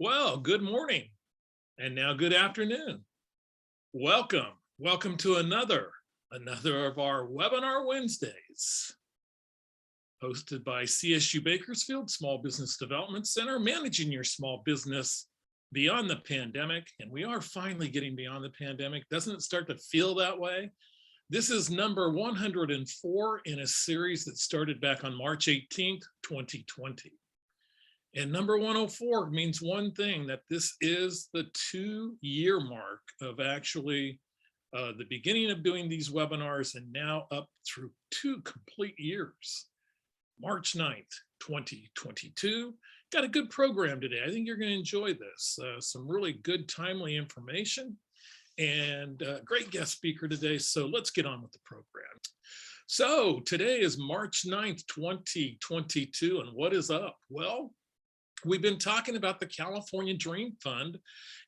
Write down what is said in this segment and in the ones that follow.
Well, good morning and now good afternoon. Welcome to another of our webinar Wednesdays, hosted by CSU Bakersfield Small Business Development Center, managing your small business beyond the pandemic. And we are finally getting beyond the pandemic. Doesn't it start to feel that way? This is number 104 in a series that started back on March 18th, 2020. And number 104 means one thing, that this is the 2-year mark of actually the beginning of doing these webinars, and now up through 2 complete years. March 9th, 2022. Got a good program today. I think you're going to enjoy this. Some really good, timely information and great guest speaker today. So let's get on with the program. So today is March 9th, 2022. And what is up? Well, we've been talking about the California Dream Fund,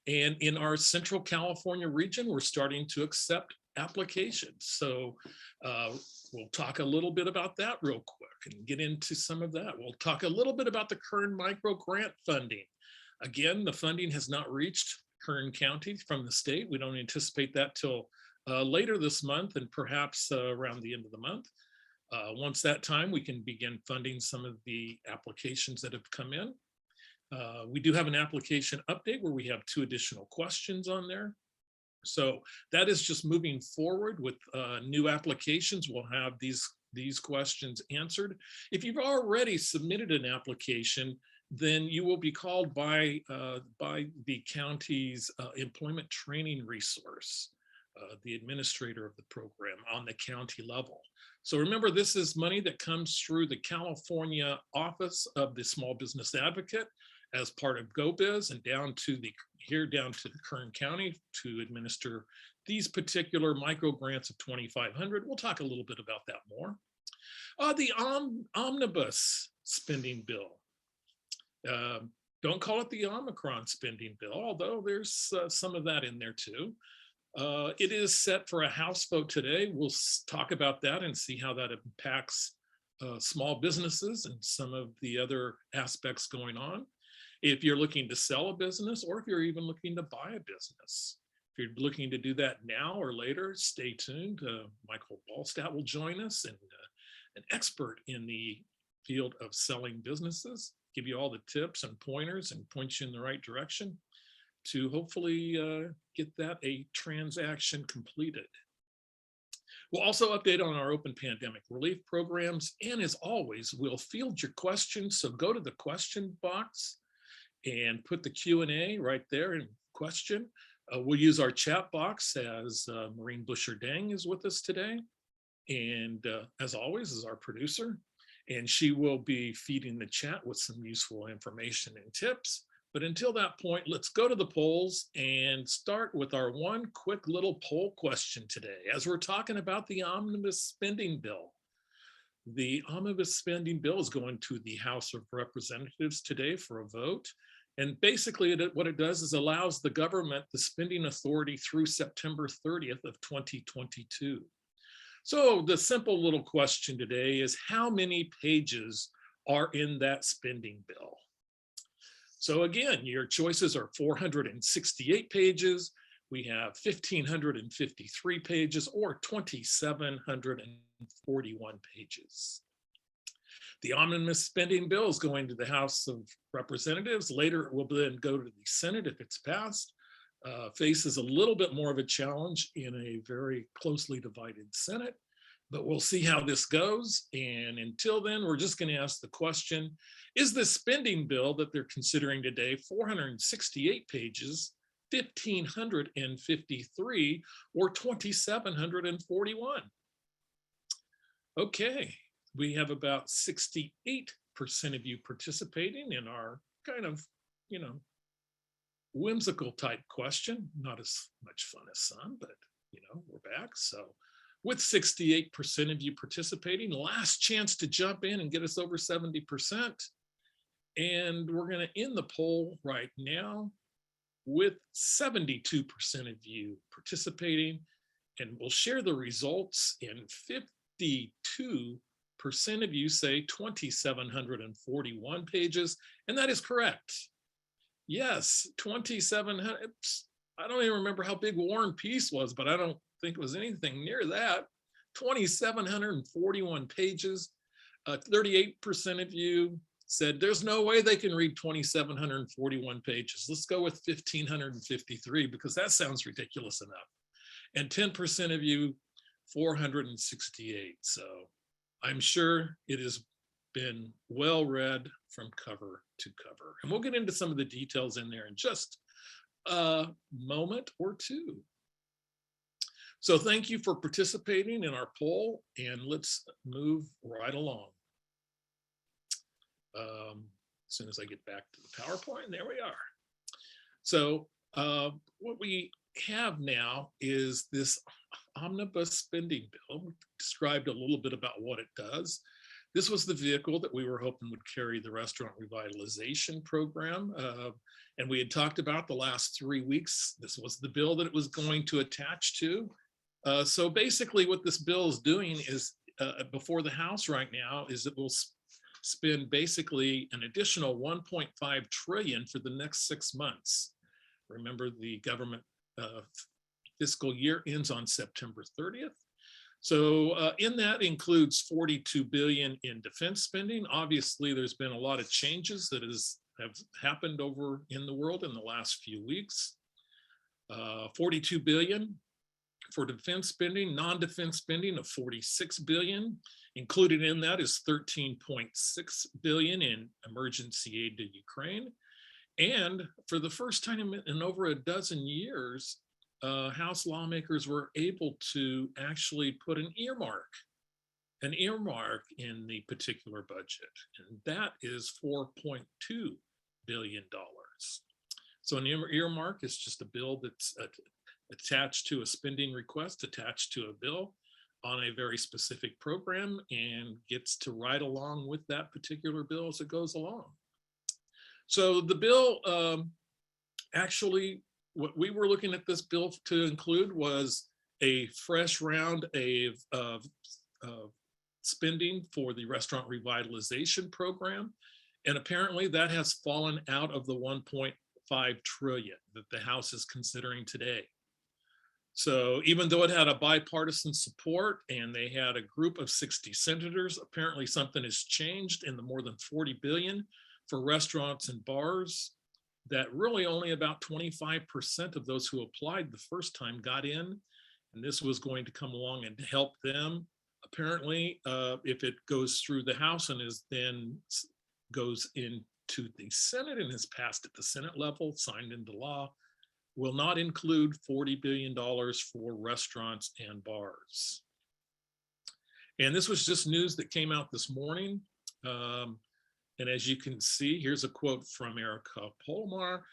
and in our Central California region, we're starting to accept applications. So we'll talk a little bit about that real quick and get into some of that. We'll talk a little bit about the Kern micro grant funding. Again, the funding has not reached Kern County from the state. We don't anticipate that till later this month, and perhaps around the end of the month. Once that time, we can begin funding some of the applications that have come in. We do have an application update where we have 2 additional questions on there. So that is just moving forward with new applications. We'll have these questions answered. If you've already submitted an application, then you will be called by the county's employment training resource, the administrator of the program on the county level. So remember, this is money that comes through the California Office of the Small Business Advocate as part of GoBiz, and down to the Kern County to administer these particular micro grants of $2,500. We'll talk a little bit about that more. The Omnibus spending bill. Don't call it the Omicron spending bill, although there's some of that in there too. It is set for a House vote today. We'll talk about that and see how that impacts small businesses and some of the other aspects going on. If you're looking to sell a business, or if you're even looking to buy a business, if you're looking to do that now or later, stay tuned. Michael Balstad will join us, and an expert in the field of selling businesses, give you all the tips and pointers and point you in the right direction to hopefully get that a transaction completed. We'll also update on our open pandemic relief programs. And as always, we'll field your questions. So go to the question box and put the Q&A right there in question. We'll use our chat box, as Maureen Busher-Dang is with us today. And as always, is our producer. And she will be feeding the chat with some useful information and tips. But until that point, let's go to the polls and start with our one quick little poll question today, as we're talking about the Omnibus spending bill. The Omnibus spending bill is going to the House of Representatives today for a vote. And basically what it does is allows the government the spending authority through September 30th of 2022. So the simple little question today is, how many pages are in that spending bill? So again, your choices are 468 pages. We have 1,553 pages, or 2,741 pages. The Omnibus spending bill is going to the House of Representatives. Later, it will then go to the Senate if it's passed. Faces a little bit more of a challenge in a very closely divided Senate, but we'll see how this goes. And until then, we're just going to ask the question, is the spending bill that they're considering today 468 pages, 1,553, or 2,741? Okay. We have about 68% of you participating in our kind of, whimsical type question. Not as much fun as some, but, we're back. So with 68% of you participating, last chance to jump in and get us over 70%. And we're going to end the poll right now with 72% of you participating. And we'll share the results in 52% of you say 2,741 pages, and that is correct. Yes, 2,700. I don't even remember how big War and Peace was, but I don't think it was anything near that. 2,741 pages. 38% of you said there's no way they can read 2,741 pages. Let's go with 1,553 because that sounds ridiculous enough. And 10% of you, 468. So I'm sure it has been well read from cover to cover. And we'll get into some of the details in there in just a moment or two. So thank you for participating in our poll, and let's move right along. As soon as I get back to the PowerPoint, there we are. So what we have now is this omnibus spending bill. We described a little bit about what it does. This was the vehicle that we were hoping would carry the restaurant revitalization program. And we had talked about the last 3 weeks. This was the bill that it was going to attach to. So basically what this bill is doing is before the House right now is it will spend basically an additional 1.5 trillion for the next 6 months. Remember, the government fiscal year ends on September 30th. So in that includes 42 billion in defense spending. Obviously, there's been a lot of changes that have happened over in the world in the last few weeks. 42 billion for defense spending, non-defense spending of 46 billion. Included in that is 13.6 billion in emergency aid to Ukraine. And for the first time in over a dozen years, House lawmakers were able to actually put an earmark in the particular budget, and that is $4.2 billion. So an earmark is just a bill that's attached to a spending request, attached to a bill on a very specific program, and gets to ride along with that particular bill as it goes along. So the bill actually, what we were looking at this bill to include was a fresh round of spending for the restaurant revitalization program. And apparently that has fallen out of the 1.5 trillion that the House is considering today. So even though it had a bipartisan support and they had a group of 60 senators, apparently something has changed in the more than 40 billion for restaurants and bars, that really only about 25% of those who applied the first time got in. And this was going to come along and help them. Apparently, if it goes through the House and is then goes into the Senate and is passed at the Senate level, signed into law, will not include $40 billion for restaurants and bars. And this was just news that came out this morning. And as you can see, here's a quote from Erica Polmar,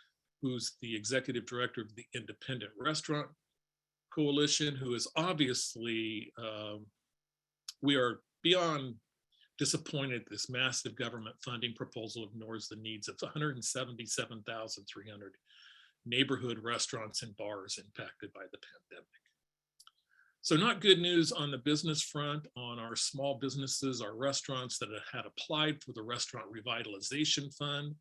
who's the executive director of the Independent Restaurant Coalition, who is obviously, we are beyond disappointed this massive government funding proposal ignores the needs of 177,300 neighborhood restaurants and bars impacted by the pandemic. So not good news on the business front, on our small businesses, our restaurants that had applied for the Restaurant Revitalization Fund.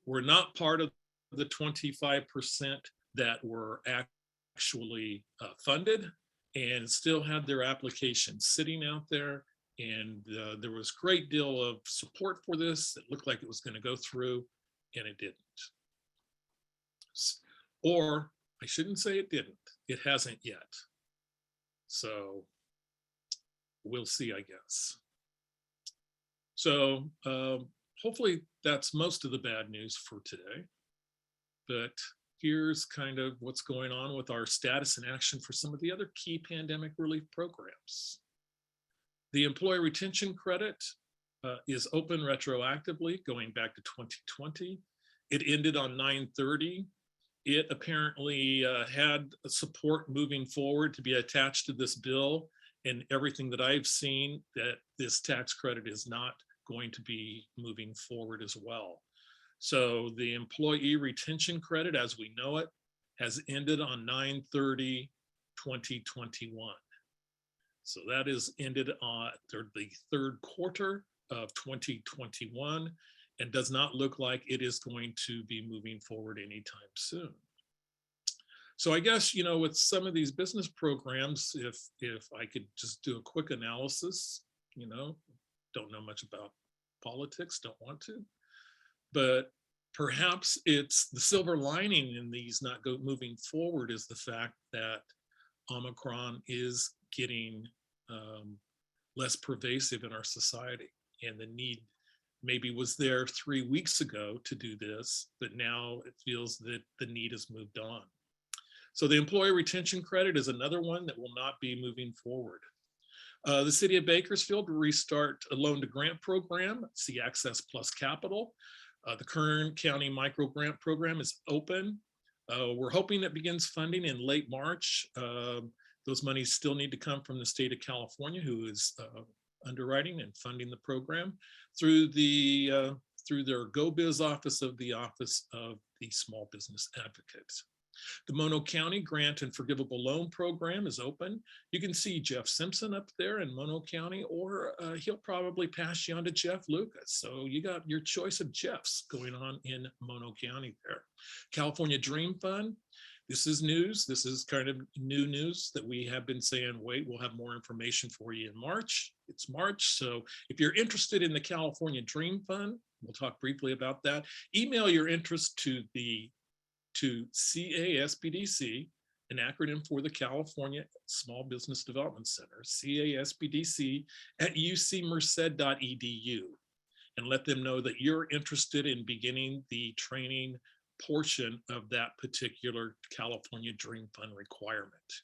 We're not part of the 25% that were actually funded and still had their applications sitting out there. And there was a great deal of support for this. It looked like it was going to go through, and it didn't. Or I shouldn't say it didn't. It hasn't yet. So we'll see, I guess. So hopefully that's most of the bad news for today. But here's kind of what's going on with our status and action for some of the other key pandemic relief programs. The employee retention credit is open retroactively going back to 2020. It ended on 9/30. It apparently had support moving forward to be attached to this bill, and everything that I've seen that this tax credit is not going to be moving forward as well. So the employee retention credit as we know it has ended on 9/30/2021. So that is ended on the third quarter of 2021. and does not look like it is going to be moving forward anytime soon. So I guess, with some of these business programs, if I could just do a quick analysis, don't know much about politics, don't want to, but perhaps it's the silver lining in these not moving forward is the fact that Omicron is getting less pervasive in our society, and the need maybe was there 3 weeks ago to do this, but now it feels that the need has moved on. So the employee retention credit is another one that will not be moving forward. The city of Bakersfield will restart a loan to grant program, see Access Plus Capital. The Kern County Micro Grant Program is open. We're hoping it begins funding in late March. Those monies still need to come from the state of California, who is underwriting and funding the program through their GoBiz office of the Office of the Small Business Advocate. The Mono County Grant and Forgivable Loan Program is open. You can see Jeff Simpson up there in Mono County, or he'll probably pass you on to Jeff Lucas. So you got your choice of Jeffs going on in Mono County there. California Dream Fund. This is news. This is kind of new news that we have been saying, wait, we'll have more information for you in March. It's March. So if you're interested in the California Dream Fund, we'll talk briefly about that. Email your interest to CASBDC, an acronym for the California Small Business Development Center, CASBDC at ucmerced.edu, and let them know that you're interested in beginning the training portion of that particular California Dream Fund requirement.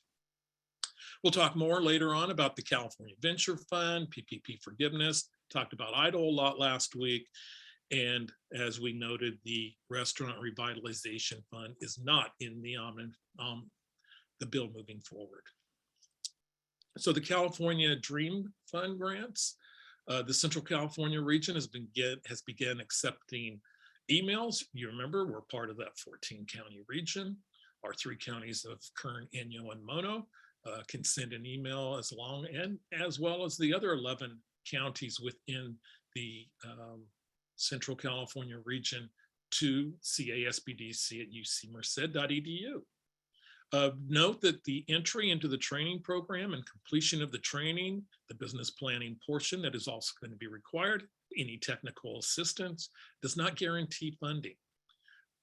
We'll talk more later on about the California Venture Fund, PPP forgiveness, talked about EIDL a lot last week. And as we noted, the Restaurant Revitalization Fund is not in the bill moving forward. So the California Dream Fund grants, the Central California region has begun accepting emails. You remember, we're part of that 14-county region. Our 3 counties of Kern, Inyo, and Mono can send an email as well as the other 11 counties within the Central California region to CASBDC at ucmerced.edu. Note that the entry into the training program and completion of the training, the business planning portion that is also going to be required, any technical assistance, does not guarantee funding.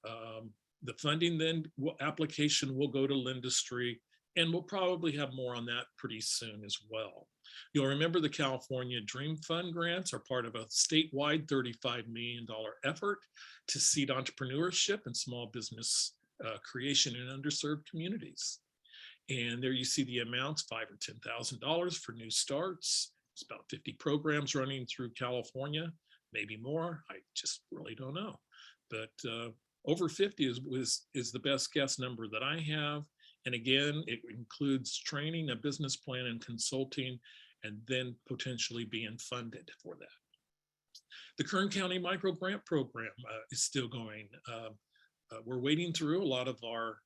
The funding then application will go to Lindustry, and we'll probably have more on that pretty soon as well. You'll remember the California Dream Fund grants are part of a statewide $35 million effort to seed entrepreneurship and small business creation in underserved communities. And there you see the amounts, $5,000 or $10,000 for new starts. It's about 50 programs running through California, maybe more. I just really don't know. But over 50 is the best guess number that I have. And again, it includes training, a business plan, and consulting, and then potentially being funded for that. The Kern County Micro Grant Program is still going. We're wading through a lot of our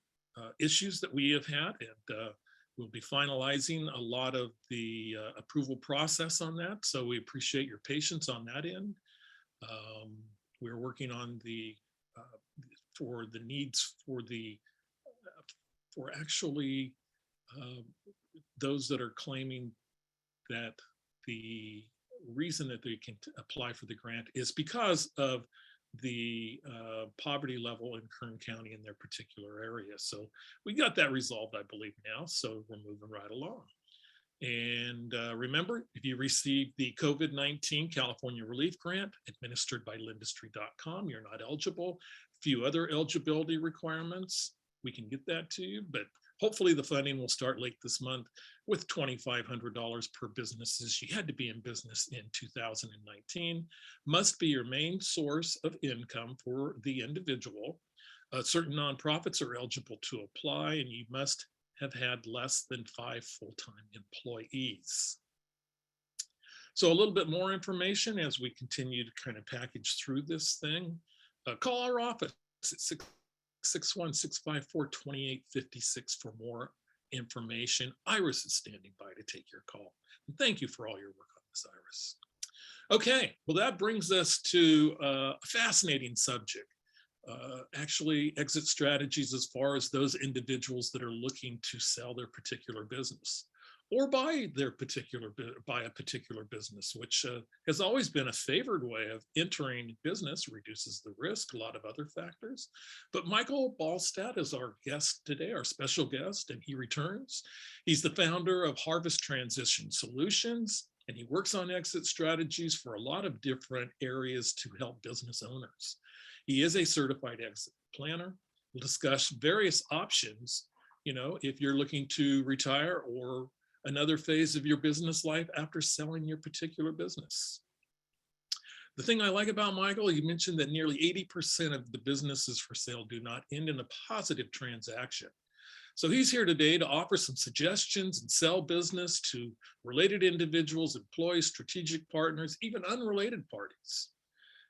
issues that we have had, and we'll be finalizing a lot of the approval process on that. So we appreciate your patience on that end. We're working on for the needs for actually those that are claiming that the reason that they can apply for the grant is because of the poverty level in Kern County in their particular area. So we got that resolved, I believe, now. So we're moving right along. And remember, if you received the COVID-19 California Relief Grant administered by Lindustry.com, you're not eligible. A few other eligibility requirements, we can get that to you, but hopefully the funding will start late this month with $2,500 per businesses. You had to be in business in 2019, must be your main source of income for the individual. Certain nonprofits are eligible to apply, and you must have had less than 5 full-time employees. So a little bit more information as we continue to kind of package through this thing. Call our office at 616-554-2856 for more information. Iris is standing by to take your call. And thank you for all your work on this, Iris. Okay, well, that brings us to a fascinating subject. Actually, exit strategies as far as those individuals that are looking to sell their particular business or buy a particular business, which has always been a favored way of entering business, reduces the risk, a lot of other factors. But Michael Balstad is our guest today, our special guest, and he returns. He's the founder of Harvest Transition Solutions, and he works on exit strategies for a lot of different areas to help business owners. He is a certified exit planner. We'll discuss various options, if you're looking to retire or another phase of your business life after selling your particular business. The thing I like about Michael, you mentioned that nearly 80% of the businesses for sale do not end in a positive transaction. So he's here today to offer some suggestions and sell business to related individuals, employees, strategic partners, even unrelated parties.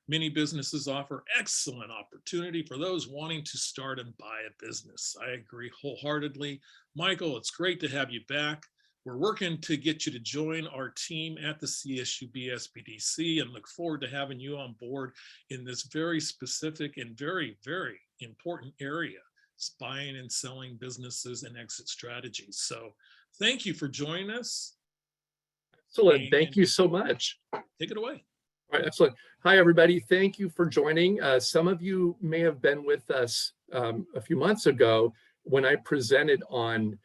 Many businesses offer excellent opportunity for those wanting to start and buy a business. I agree wholeheartedly. Michael, it's great to have you back. We're working to get you to join our team at the CSUB SBDC and look forward to having you on board in this very specific and very, very important area. It's buying and selling businesses and exit strategies. So thank you for joining us. Excellent. Thank you so much. Take it away. All right, excellent. Hi, everybody. Thank you for joining. Some of you may have been with us a few months ago when I presented on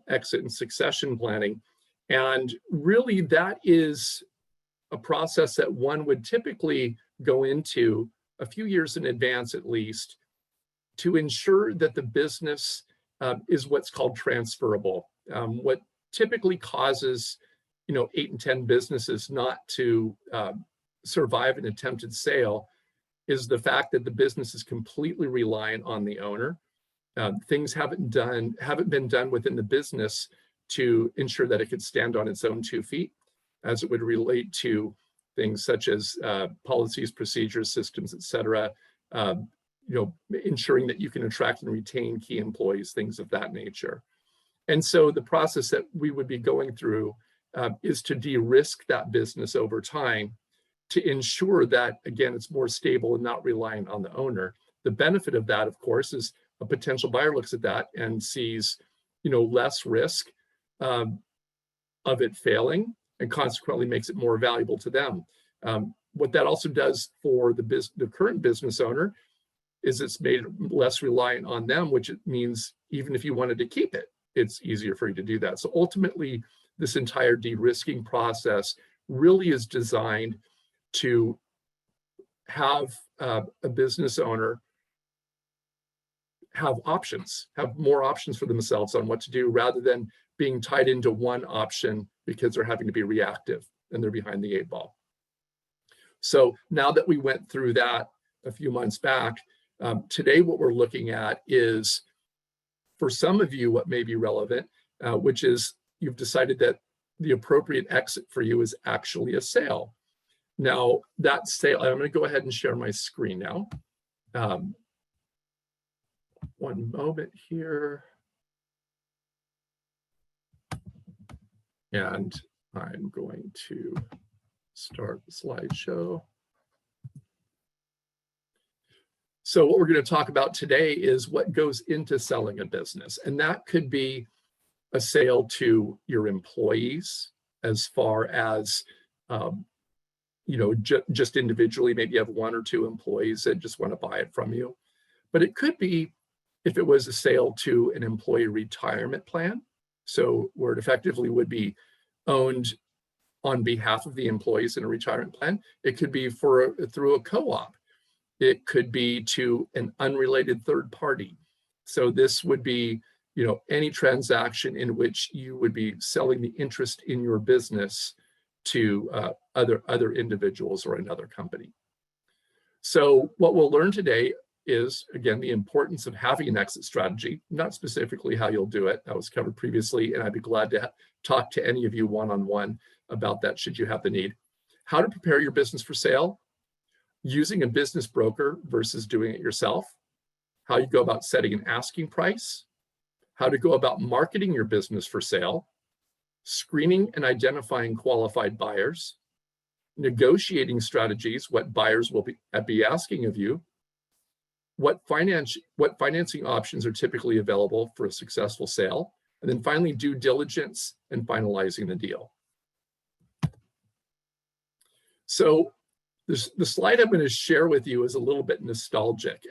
exit and succession planning. And really, that is a process that one would typically go into a few years in advance, at least, to ensure that the business is what's called transferable. What typically causes, 8 and 10 businesses not to survive an attempted sale is the fact that the business is completely reliant on the owner. Things haven't been done within the business to ensure that it could stand on its own 2 feet, as it would relate to things such as policies, procedures, systems, et cetera, ensuring that you can attract and retain key employees, things of that nature. And so the process that we would be going through is to de-risk that business over time to ensure that, again, it's more stable and not reliant on the owner. The benefit of that, of course, is a potential buyer looks at that and sees, less risk of it failing, and consequently makes it more valuable to them. What that also does for the current business owner is it's made it less reliant on them, which it means even if you wanted to keep it, it's easier for you to do that. So ultimately, this entire de-risking process really is designed to have a business owner have more options for themselves on what to do, rather than being tied into one option because they're having to be reactive and they're behind the 8 ball. So now that we went through that a few months back, today what we're looking at is, for some of you, what may be relevant, which is you've decided that the appropriate exit for you is actually a sale. Now, that sale, I'm going to go ahead and share my screen now. One moment here. And I'm going to start the slideshow. So what we're going to talk about today is what goes into selling a business. And that could be a sale to your employees, as far as, just individually, maybe you have 1 or 2 employees that just want to buy it from you. But it could be, if it was a sale to an employee retirement plan, so where it effectively would be owned on behalf of the employees in a retirement plan. It could be through a co-op. It could be to an unrelated third party. So this would be, any transaction in which you would be selling the interest in your business to other individuals or another company. So what we'll learn today is, again, the importance of having an exit strategy, not specifically how you'll do it. That was covered previously, and I'd be glad to talk to any of you one-on-one about that should you have the need. How to prepare your business for sale, using a business broker versus doing it yourself, how you go about setting an asking price, how to go about marketing your business for sale, screening and identifying qualified buyers, negotiating strategies, what buyers will be asking of you, what financing options are typically available for a successful sale, and then finally due diligence and finalizing the deal. So the slide I'm going to share with you is a little bit nostalgic.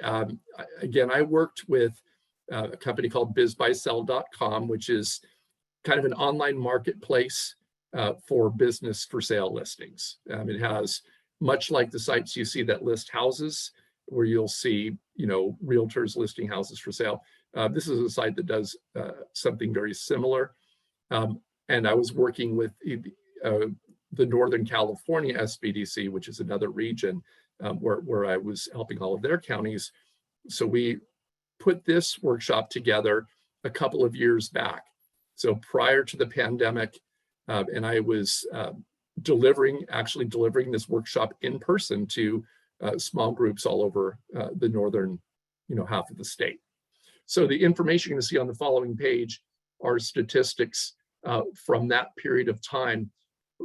Again, I worked with a company called bizbuysell.com, which is kind of an online marketplace for business for sale listings. It has, much like the sites you see that list houses, where you'll see, realtors listing houses for sale. This is a site that does something very similar. And I was working with the Northern California SBDC, which is another region where I was helping all of their counties. So we put this workshop together a couple of years back. So prior to the pandemic, and I was actually delivering this workshop in person to small groups all over the northern, half of the state. So the information you're going to see on the following page are statistics from that period of time,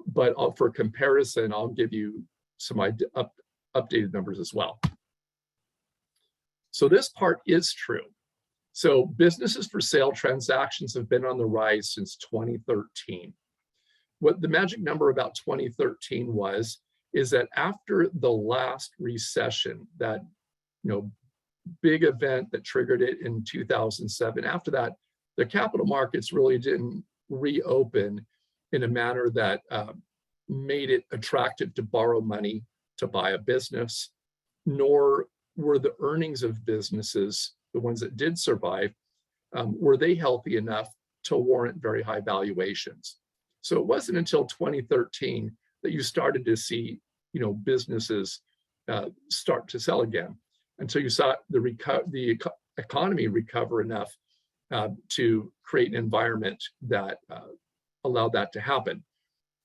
but for comparison, I'll give you some updated numbers as well. So this part is true. So businesses for sale transactions have been on the rise since 2013. What the magic number about 2013 is that after the last recession, that big event that triggered it in 2007, after that, the capital markets really didn't reopen in a manner that made it attractive to borrow money to buy a business, nor were the earnings of businesses, the ones that did survive, were they healthy enough to warrant very high valuations. So it wasn't until 2013 that you started to see, businesses start to sell again, until you saw the economy recover enough to create an environment that allowed that to happen.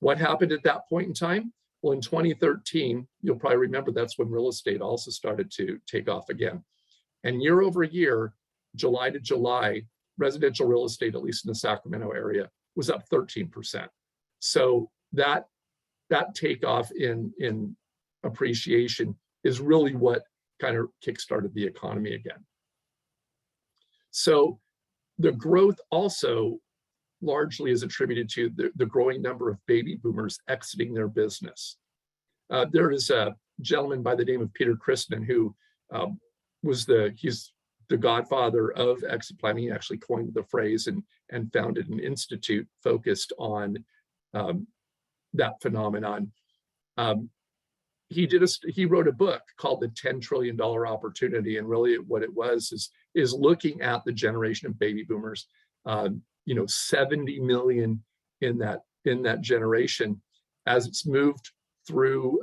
What happened at that point in time? Well, in 2013, you'll probably remember that's when real estate also started to take off again. And year over year, July to July, residential real estate, at least in the Sacramento area, was up 13%. So that takeoff in appreciation is really what kind of kickstarted the economy again. So the growth also largely is attributed to the growing number of baby boomers exiting their business. There is a gentleman by the name of Peter Christman who he's the godfather of exit planning. He actually coined the phrase and founded an institute focused on that phenomenon. He wrote a book called The $10 Trillion Opportunity, and really what it was is looking at the generation of baby boomers. 70 million in that generation, as it's moved through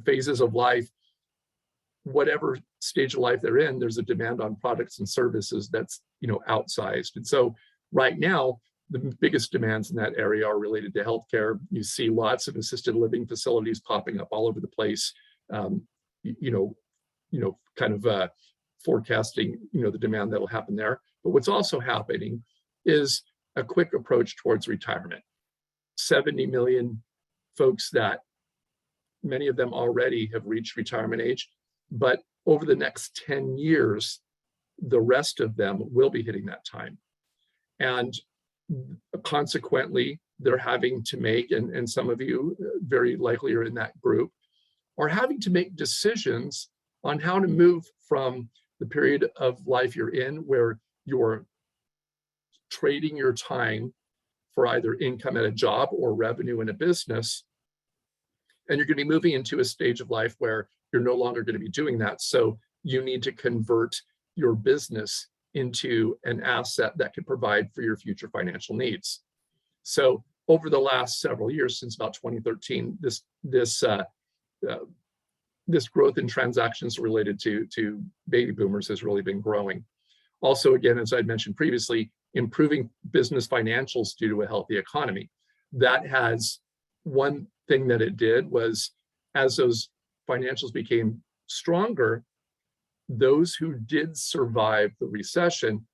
phases of life. Whatever stage of life they're in, there's a demand on products and services that's outsized. And so right now, the biggest demands in that area are related to healthcare. You see lots of assisted living facilities popping up all over the place. Forecasting the demand that'll happen there. But what's also happening is a quick approach towards retirement. 70 million folks that many of them already have reached retirement age, but over the next 10 years, the rest of them will be hitting that time. And consequently, they're having to make, and some of you very likely are in that group, are having to make decisions on how to move from the period of life you're in where you're trading your time for either income at a job or revenue in a business. And you're going to be moving into a stage of life where you're no longer going to be doing that. So you need to convert your business into an asset that can provide for your future financial needs. So over the last several years, since about 2013, this growth in transactions related to baby boomers has really been growing. Also, again, as I mentioned previously, improving business financials due to a healthy economy. That has one thing that it did was, as those financials became stronger, those who did survive the recession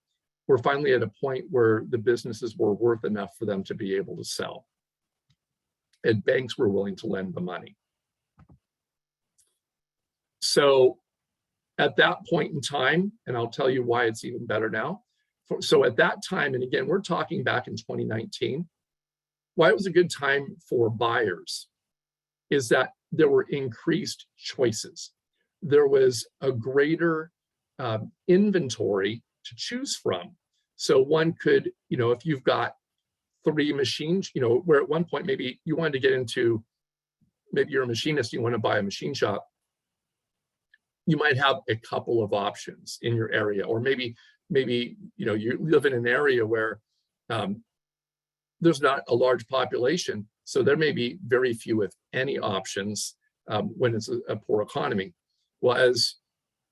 were finally at a point where the businesses were worth enough for them to be able to sell. and banks were willing to lend the money. So at that point in time, and I'll tell you why it's even better now. So at that time, and again, we're talking back in 2019, why it was a good time for buyers is that there were increased choices. There was a greater inventory to choose from. So one could, if you've got 3 machines, where at one point maybe you wanted to get into, maybe you're a machinist, you want to buy a machine shop, you might have a couple of options in your area, or maybe you live in an area where there's not a large population, so there may be very few, if any, options when it's a poor economy. Well, as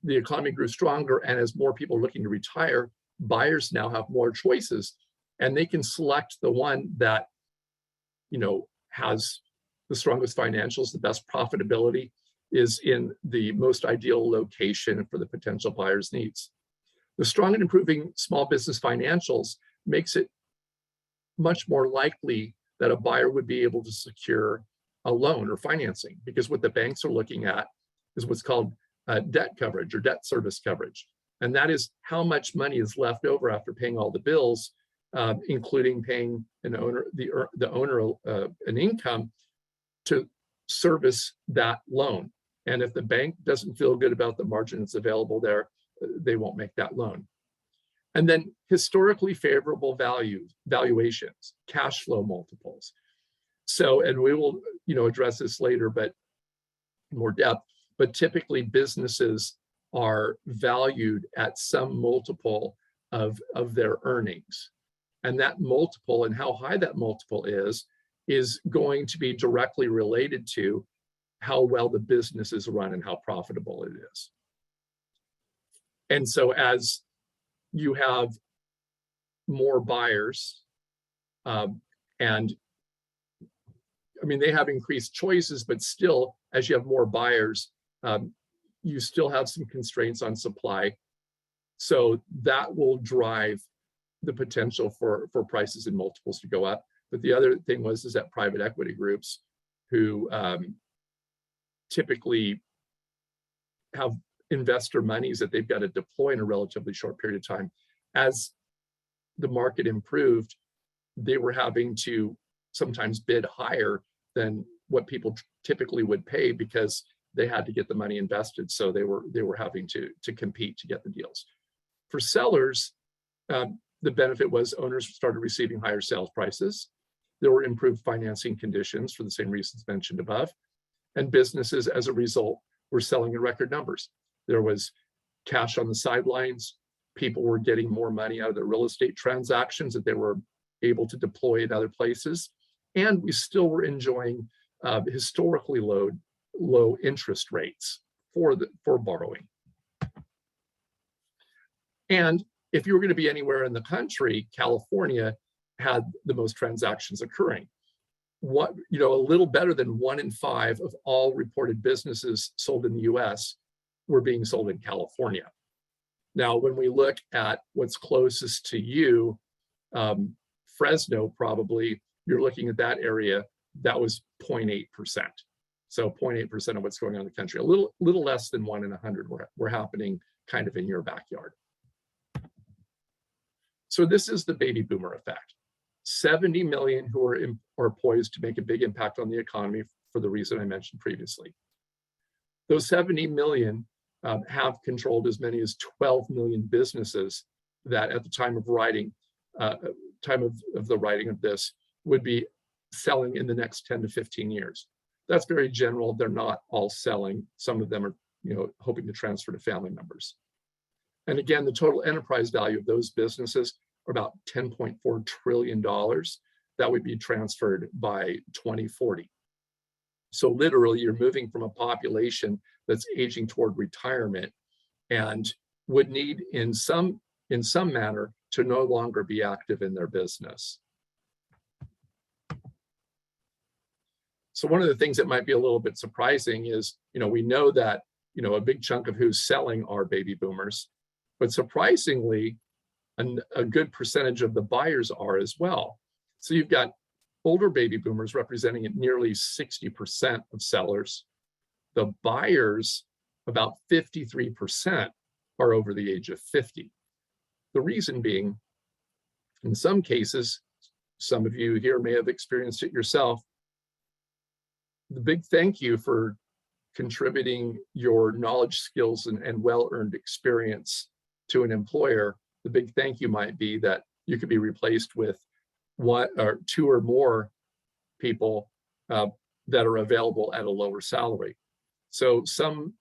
the economy grew stronger and as more people are looking to retire, buyers now have more choices, and they can select the one that has the strongest financials, the best profitability, is in the most ideal location for the potential buyer's needs. The strong and improving small business financials makes it much more likely that a buyer would be able to secure a loan or financing, because what the banks are looking at is what's called debt coverage or debt service coverage. And that is how much money is left over after paying all the bills, including paying the owner an income to service that loan. And if the bank doesn't feel good about the margin that's available there, they won't make that loan. And then historically favorable valuations, cash flow multiples. So, and we will, address this later, but in more depth, but typically businesses are valued at some multiple of their earnings. And that multiple and how high that multiple is going to be directly related to how well the business is run and how profitable it is. And so as you have more buyers, and they have increased choices, but still, as you have more buyers, you still have some constraints on supply. So that will drive the potential for prices and multiples to go up. But the other thing is that private equity groups who typically have investor monies that they've got to deploy in a relatively short period of time. As the market improved, they were having to sometimes bid higher than what people typically would pay because they had to get the money invested. So they were having to compete to get the deals. For sellers, the benefit was owners started receiving higher sales prices. There were improved financing conditions for the same reasons mentioned above. And businesses, as a result, were selling in record numbers. There was cash on the sidelines. People were getting more money out of their real estate transactions that they were able to deploy in other places. And we still were enjoying historically low interest rates for borrowing. And if you were going to be anywhere in the country, California had the most transactions occurring. A little better than 1 in 5 of all reported businesses sold in the US were being sold in California. Now, when we look at what's closest to you, Fresno, probably, you're looking at that area, that was 0.8%. So 0.8% of what's going on in the country, a little less than 1 in 100 were happening kind of in your backyard. So this is the baby boomer effect. 70 million who are poised to make a big impact on the economy for the reason I mentioned previously. Those 70 million have controlled as many as 12 million businesses that at the time of writing, time of the writing of this, would be selling in the next 10 to 15 years. That's very general. They're not all selling. Some of them are hoping to transfer to family members. And again, the total enterprise value of those businesses are about $10.4 trillion that would be transferred by 2040. So literally, you're moving from a population that's aging toward retirement and would need in some manner to no longer be active in their business. So one of the things that might be a little bit surprising is, we know that, a big chunk of who's selling are baby boomers, but surprisingly, a good percentage of the buyers are as well. So you've got older baby boomers representing nearly 60% of sellers. The buyers, about 53%, are over the age of 50. The reason being, in some cases, some of you here may have experienced it yourself, the big thank you for contributing your knowledge, skills, and well-earned experience to an employer. The big thank you might be that you could be replaced with one or two or more people that are available at a lower salary. So some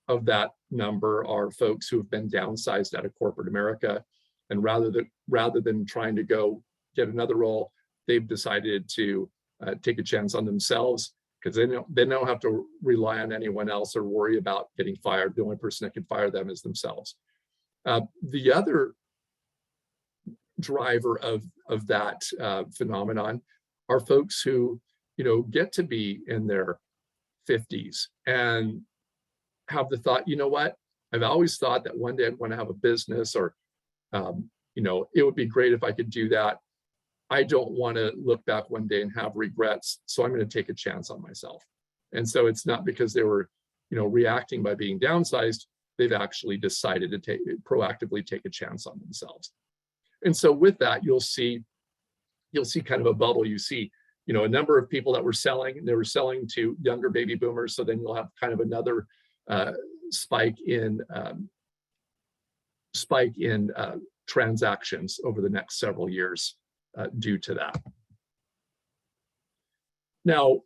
of that number are folks who have been downsized out of corporate America, and rather than trying to go get another role, they've decided to take a chance on themselves, because they don't have to rely on anyone else or worry about getting fired. The only person that can fire them is themselves. The other driver of that phenomenon are folks who, get to be in their 50s and have the thought, you know what, I've always thought that one day I'd want to have a business, or it would be great if I could do that. I don't want to look back one day and have regrets, so I'm going to take a chance on myself. And so it's not because they were, reacting by being downsized. They've actually decided to proactively take a chance on themselves. And so with that, you'll see kind of a bubble. You see, a number of people that were selling, they were selling to younger baby boomers. So then you'll have kind of another spike in transactions over the next several years due to that. Now,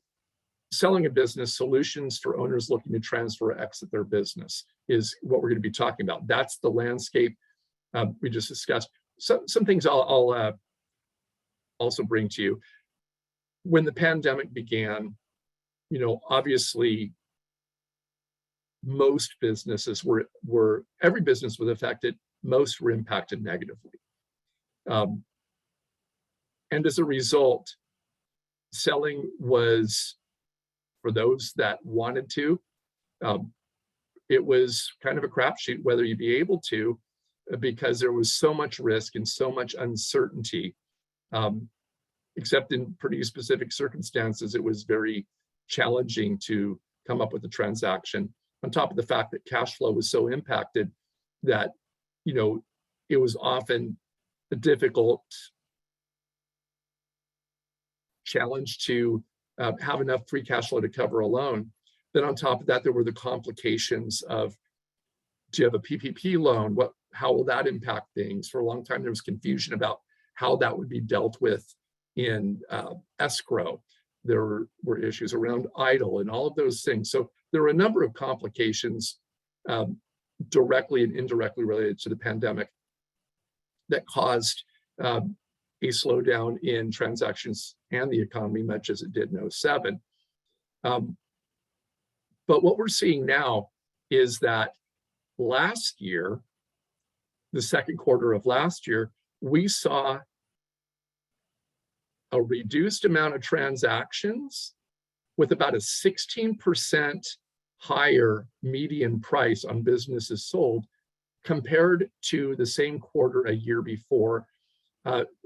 selling a business, solutions for owners looking to transfer or exit their business is what we're going to be talking about. That's the landscape we just discussed. Some things I'll also bring to you. When the pandemic began, obviously most businesses were every business was affected. Most were impacted negatively. And as a result, selling was, for those that wanted to, it was kind of a crapshoot whether you'd be able to, because there was so much risk and so much uncertainty. Except in pretty specific circumstances, it was very challenging to come up with a transaction. On top of the fact that cash flow was so impacted that, it was often a difficult challenge to have enough free cash flow to cover a loan. Then on top of that, there were the complications of, do you have a PPP loan? How will that impact things? For a long time, there was confusion about how that would be dealt with in escrow. There were issues around idle and all of those things. So there were a number of complications directly and indirectly related to the pandemic that caused a slowdown in transactions and the economy, much as it did in 2007. But what we're seeing now is that last year, the second quarter of last year, we saw a reduced amount of transactions with about a 16% higher median price on businesses sold compared to the same quarter a year before.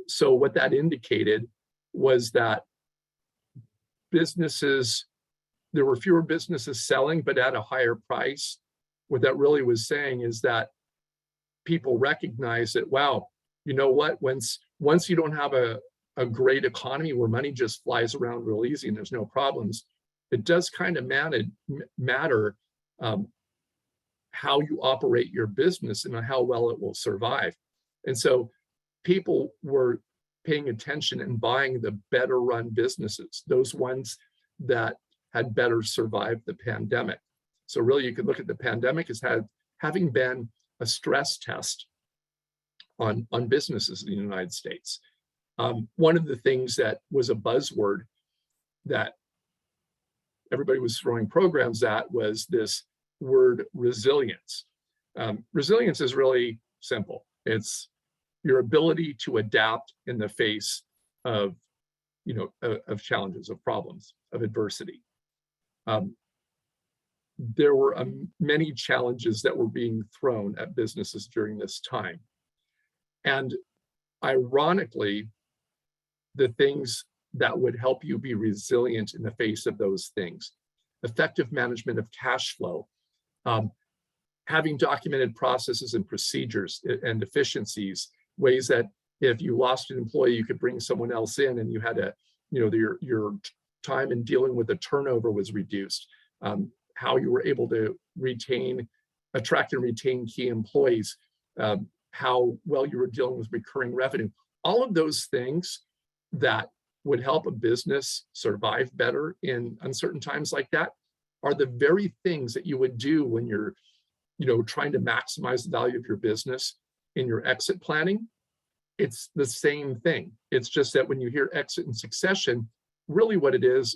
So what that indicated was that there were fewer businesses selling, but at a higher price. What that really was saying is that people recognize that, wow, you know what, once you don't have a great economy where money just flies around real easy and there's no problems, it does kind of matter how you operate your business and how well it will survive. And so people were paying attention and buying the better run businesses, those ones that had better survived the pandemic. So really you could look at the pandemic as having been a stress test on businesses in the United States. One of the things that was a buzzword that everybody was throwing programs at was this word resilience. Resilience is really simple. It's your ability to adapt in the face of challenges, of problems, of adversity. There were many challenges that were being thrown at businesses during this time. And ironically, the things that would help you be resilient in the face of those things. Effective management of cash flow, having documented processes and procedures and efficiencies, ways that if you lost an employee, you could bring someone else in and you had a, your time in dealing with the turnover was reduced. How you were able to attract and retain key employees, how well you were dealing with recurring revenue. All of those things that would help a business survive better in uncertain times like that are the very things that you would do when you're, trying to maximize the value of your business in your exit planning. It's the same thing. It's just that when you hear exit and succession, really what it is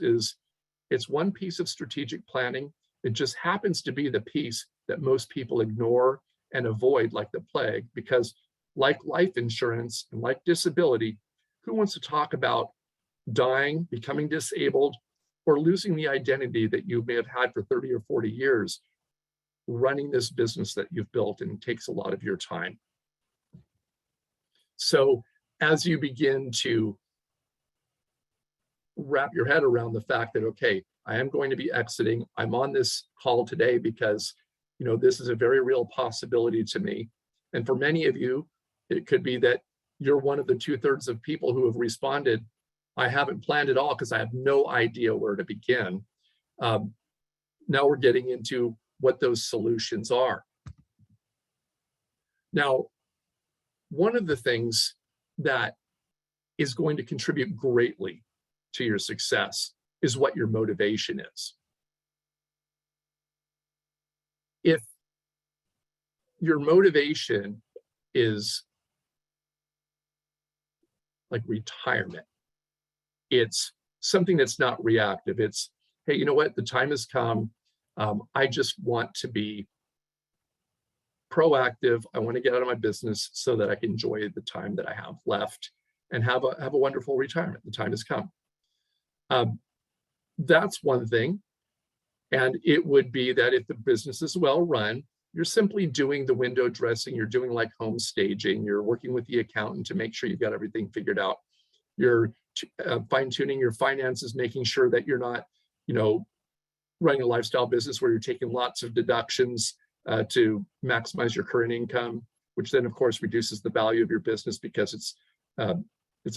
it's one piece of strategic planning. It just happens to be the piece that most people ignore and avoid like the plague, because like life insurance and like disability, who wants to talk about dying, becoming disabled, or losing the identity that you may have had for 30 or 40 years running this business that you've built and takes a lot of your time. So as you begin to wrap your head around the fact that, okay, I am going to be exiting, I'm on this call today because, this is a very real possibility to me. And for many of you, it could be that you're one of the 2/3 of people who have responded, I haven't planned at all because I have no idea where to begin. Now we're getting into what those solutions are. Now, one of the things that is going to contribute greatly to your success is what your motivation is. If your motivation is like retirement, it's something that's not reactive. It's, hey, you know what? The time has come. I just want to be proactive. I want to get out of my business so that I can enjoy the time that I have left and have a wonderful retirement. The time has come. That's one thing. And it would be that if the business is well run, you're simply doing the window dressing, you're doing like home staging, you're working with the accountant to make sure you've got everything figured out. You're fine-tuning your finances, making sure that you're not, running a lifestyle business where you're taking lots of deductions to maximize your current income, which then of course reduces the value of your business because it's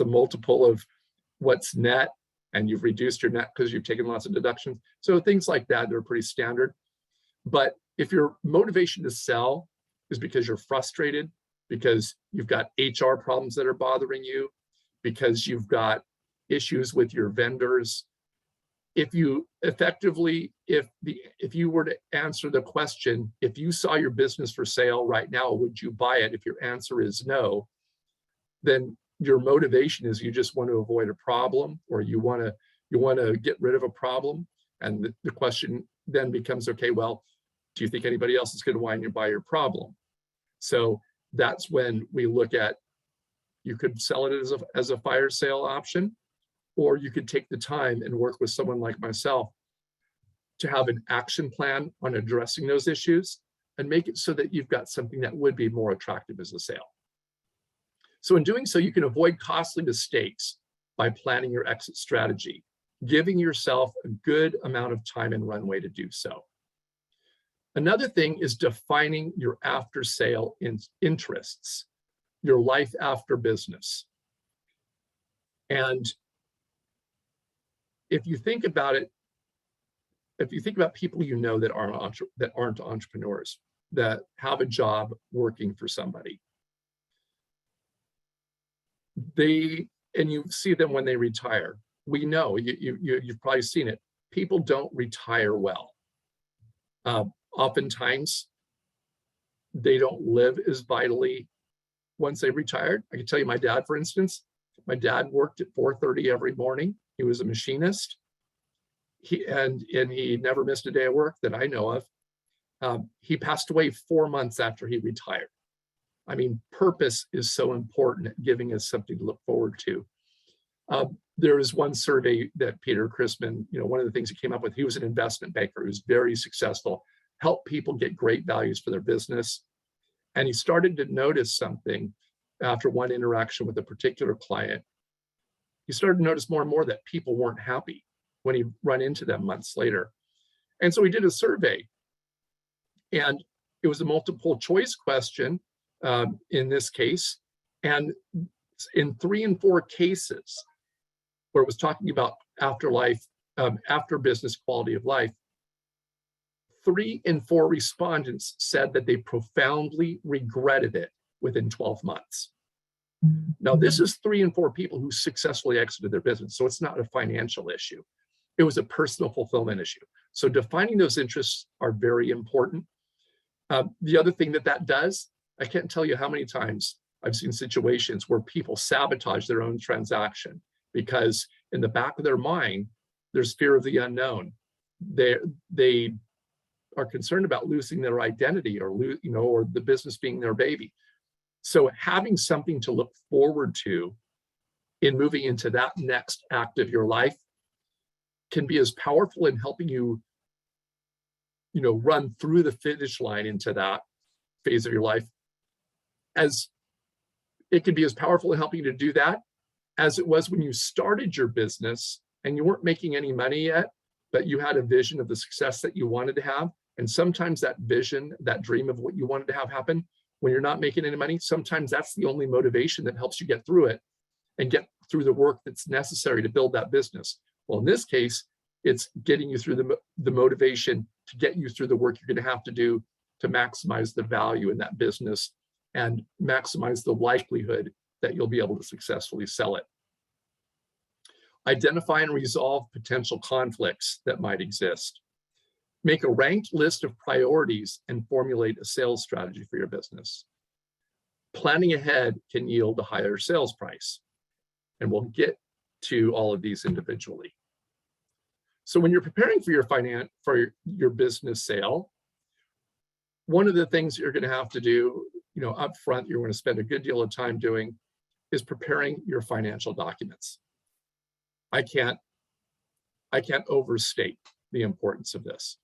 a multiple of what's net, and you've reduced your net because you've taken lots of deductions. So things like that, they're pretty standard. But if your motivation to sell is because you're frustrated, because you've got HR problems that are bothering you, because you've got issues with your vendors, if you effectively, if you were to answer the question, if you saw your business for sale right now, would you buy it? If your answer is no, then your motivation is you just want to avoid a problem, or you want to get rid of a problem. And the question then becomes, okay, well, do you think anybody else is going to want to buy your problem? So that's when we look at, you could sell it as a fire sale option, or you could take the time and work with someone like myself to have an action plan on addressing those issues and make it so that you've got something that would be more attractive as a sale. So in doing so, you can avoid costly mistakes by planning your exit strategy, giving yourself a good amount of time and runway to do so. Another thing is defining your after sale interests, your life after business. And if you think about it, if you think about people that aren't entrepreneurs, that have a job working for somebody, and you see them when they retire. We know, you've probably seen it, people don't retire well. Oftentimes, they don't live as vitally once they retired. I can tell you my dad, for instance, my dad worked at 4:30 every morning. He was a machinist. He never missed a day of work that I know of. He passed away 4 months after he retired. I mean, purpose is so important at giving us something to look forward to. There is one survey that Peter Chrisman, one of the things he came up with, he was an investment banker who was very successful, helped people get great values for their business. And he started to notice something after one interaction with a particular client. he started to notice more and more that people weren't happy when he run into them months later. And so he did a survey, and it was a multiple choice question in this case. And in 3 and 4 cases where it was talking about afterlife, after business quality of life, 3 in 4 respondents said that they profoundly regretted it within 12 months. Now, this is 3 in 4 people who successfully exited their business. So it's not a financial issue. It was a personal fulfillment issue. So defining those interests are very important. The other thing that does, I can't tell you how many times I've seen situations where people sabotage their own transaction because in the back of their mind, there's fear of the unknown. They are concerned about losing their identity or the business being their baby. So having something to look forward to in moving into that next act of your life can be as powerful in helping you, run through the finish line into that phase of your life, as it can be as powerful in helping you to do that as it was when you started your business and you weren't making any money yet, but you had a vision of the success that you wanted to have. And sometimes that vision, that dream of what you wanted to have happen, when you're not making any money, sometimes that's the only motivation that helps you get through it and get through the work that's necessary to build that business. Well, in this case, it's getting you through the motivation to get you through the work you're going to have to do to maximize the value in that business and maximize the likelihood that you'll be able to successfully sell it. Identify and resolve potential conflicts that might exist. Make a ranked list of priorities and formulate a sales strategy for your business. Planning ahead can yield a higher sales price, and we'll get to all of these individually. So when you're preparing for your business sale, one of the things you're going to have to do, up front, you're going to spend a good deal of time doing is preparing your financial documents. I can't overstate the importance of this.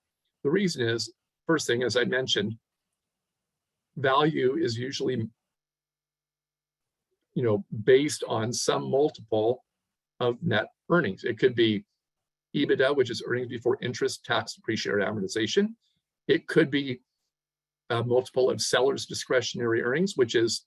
The reason is, first thing, as I mentioned, value is usually, based on some multiple of net earnings. It could be EBITDA, which is earnings before interest, tax, depreciation, or amortization. It could be a multiple of seller's discretionary earnings, which is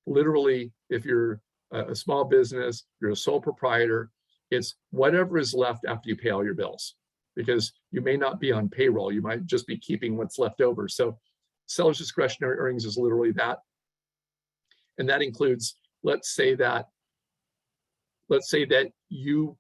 literally, if you're a small business, you're a sole proprietor, it's whatever is left after you pay all your bills, because you may not be on payroll. You might just be keeping what's left over. So seller's discretionary earnings is literally that. And that includes, let's say that you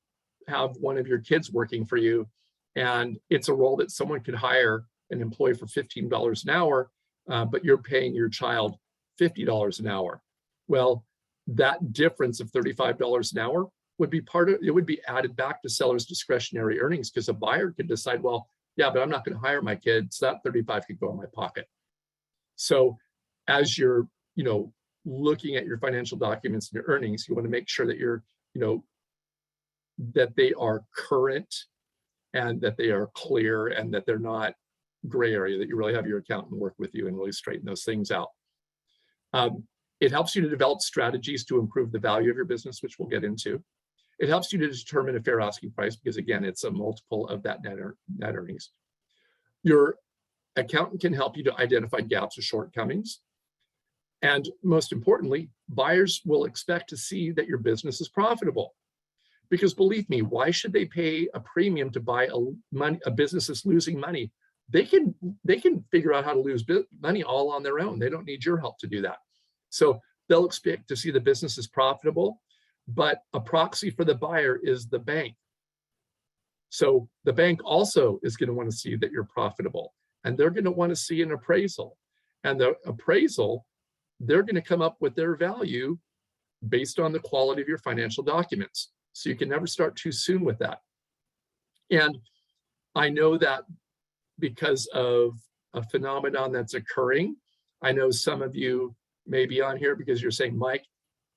have one of your kids working for you, and it's a role that someone could hire an employee for $15 an hour, but you're paying your child $50 an hour. Well, that difference of $35 an hour would be added back to seller's discretionary earnings, because a buyer could decide, well, yeah, but I'm not going to hire my kid, so that 35 could go in my pocket. So as you're, looking at your financial documents and your earnings, you want to make sure that you're, that they are current and that they are clear and that they're not gray area, that you really have your accountant work with you and really straighten those things out. It helps you to develop strategies to improve the value of your business, which we'll get into. It helps you to determine a fair asking price, because again, it's a multiple of that net earnings. Your accountant can help you to identify gaps or shortcomings. And most importantly, buyers will expect to see that your business is profitable. Because believe me, why should they pay a premium to buy a business that's losing money? They can figure out how to lose money all on their own. They don't need your help to do that. So they'll expect to see the business is profitable, but a proxy for the buyer is the bank. So the bank also is going to want to see that you're profitable, and they're going to want to see an appraisal. And the appraisal, they're going to come up with their value based on the quality of your financial documents. So you can never start too soon with that. And I know that because of a phenomenon that's occurring, I know some of you may be on here because you're saying, Mike,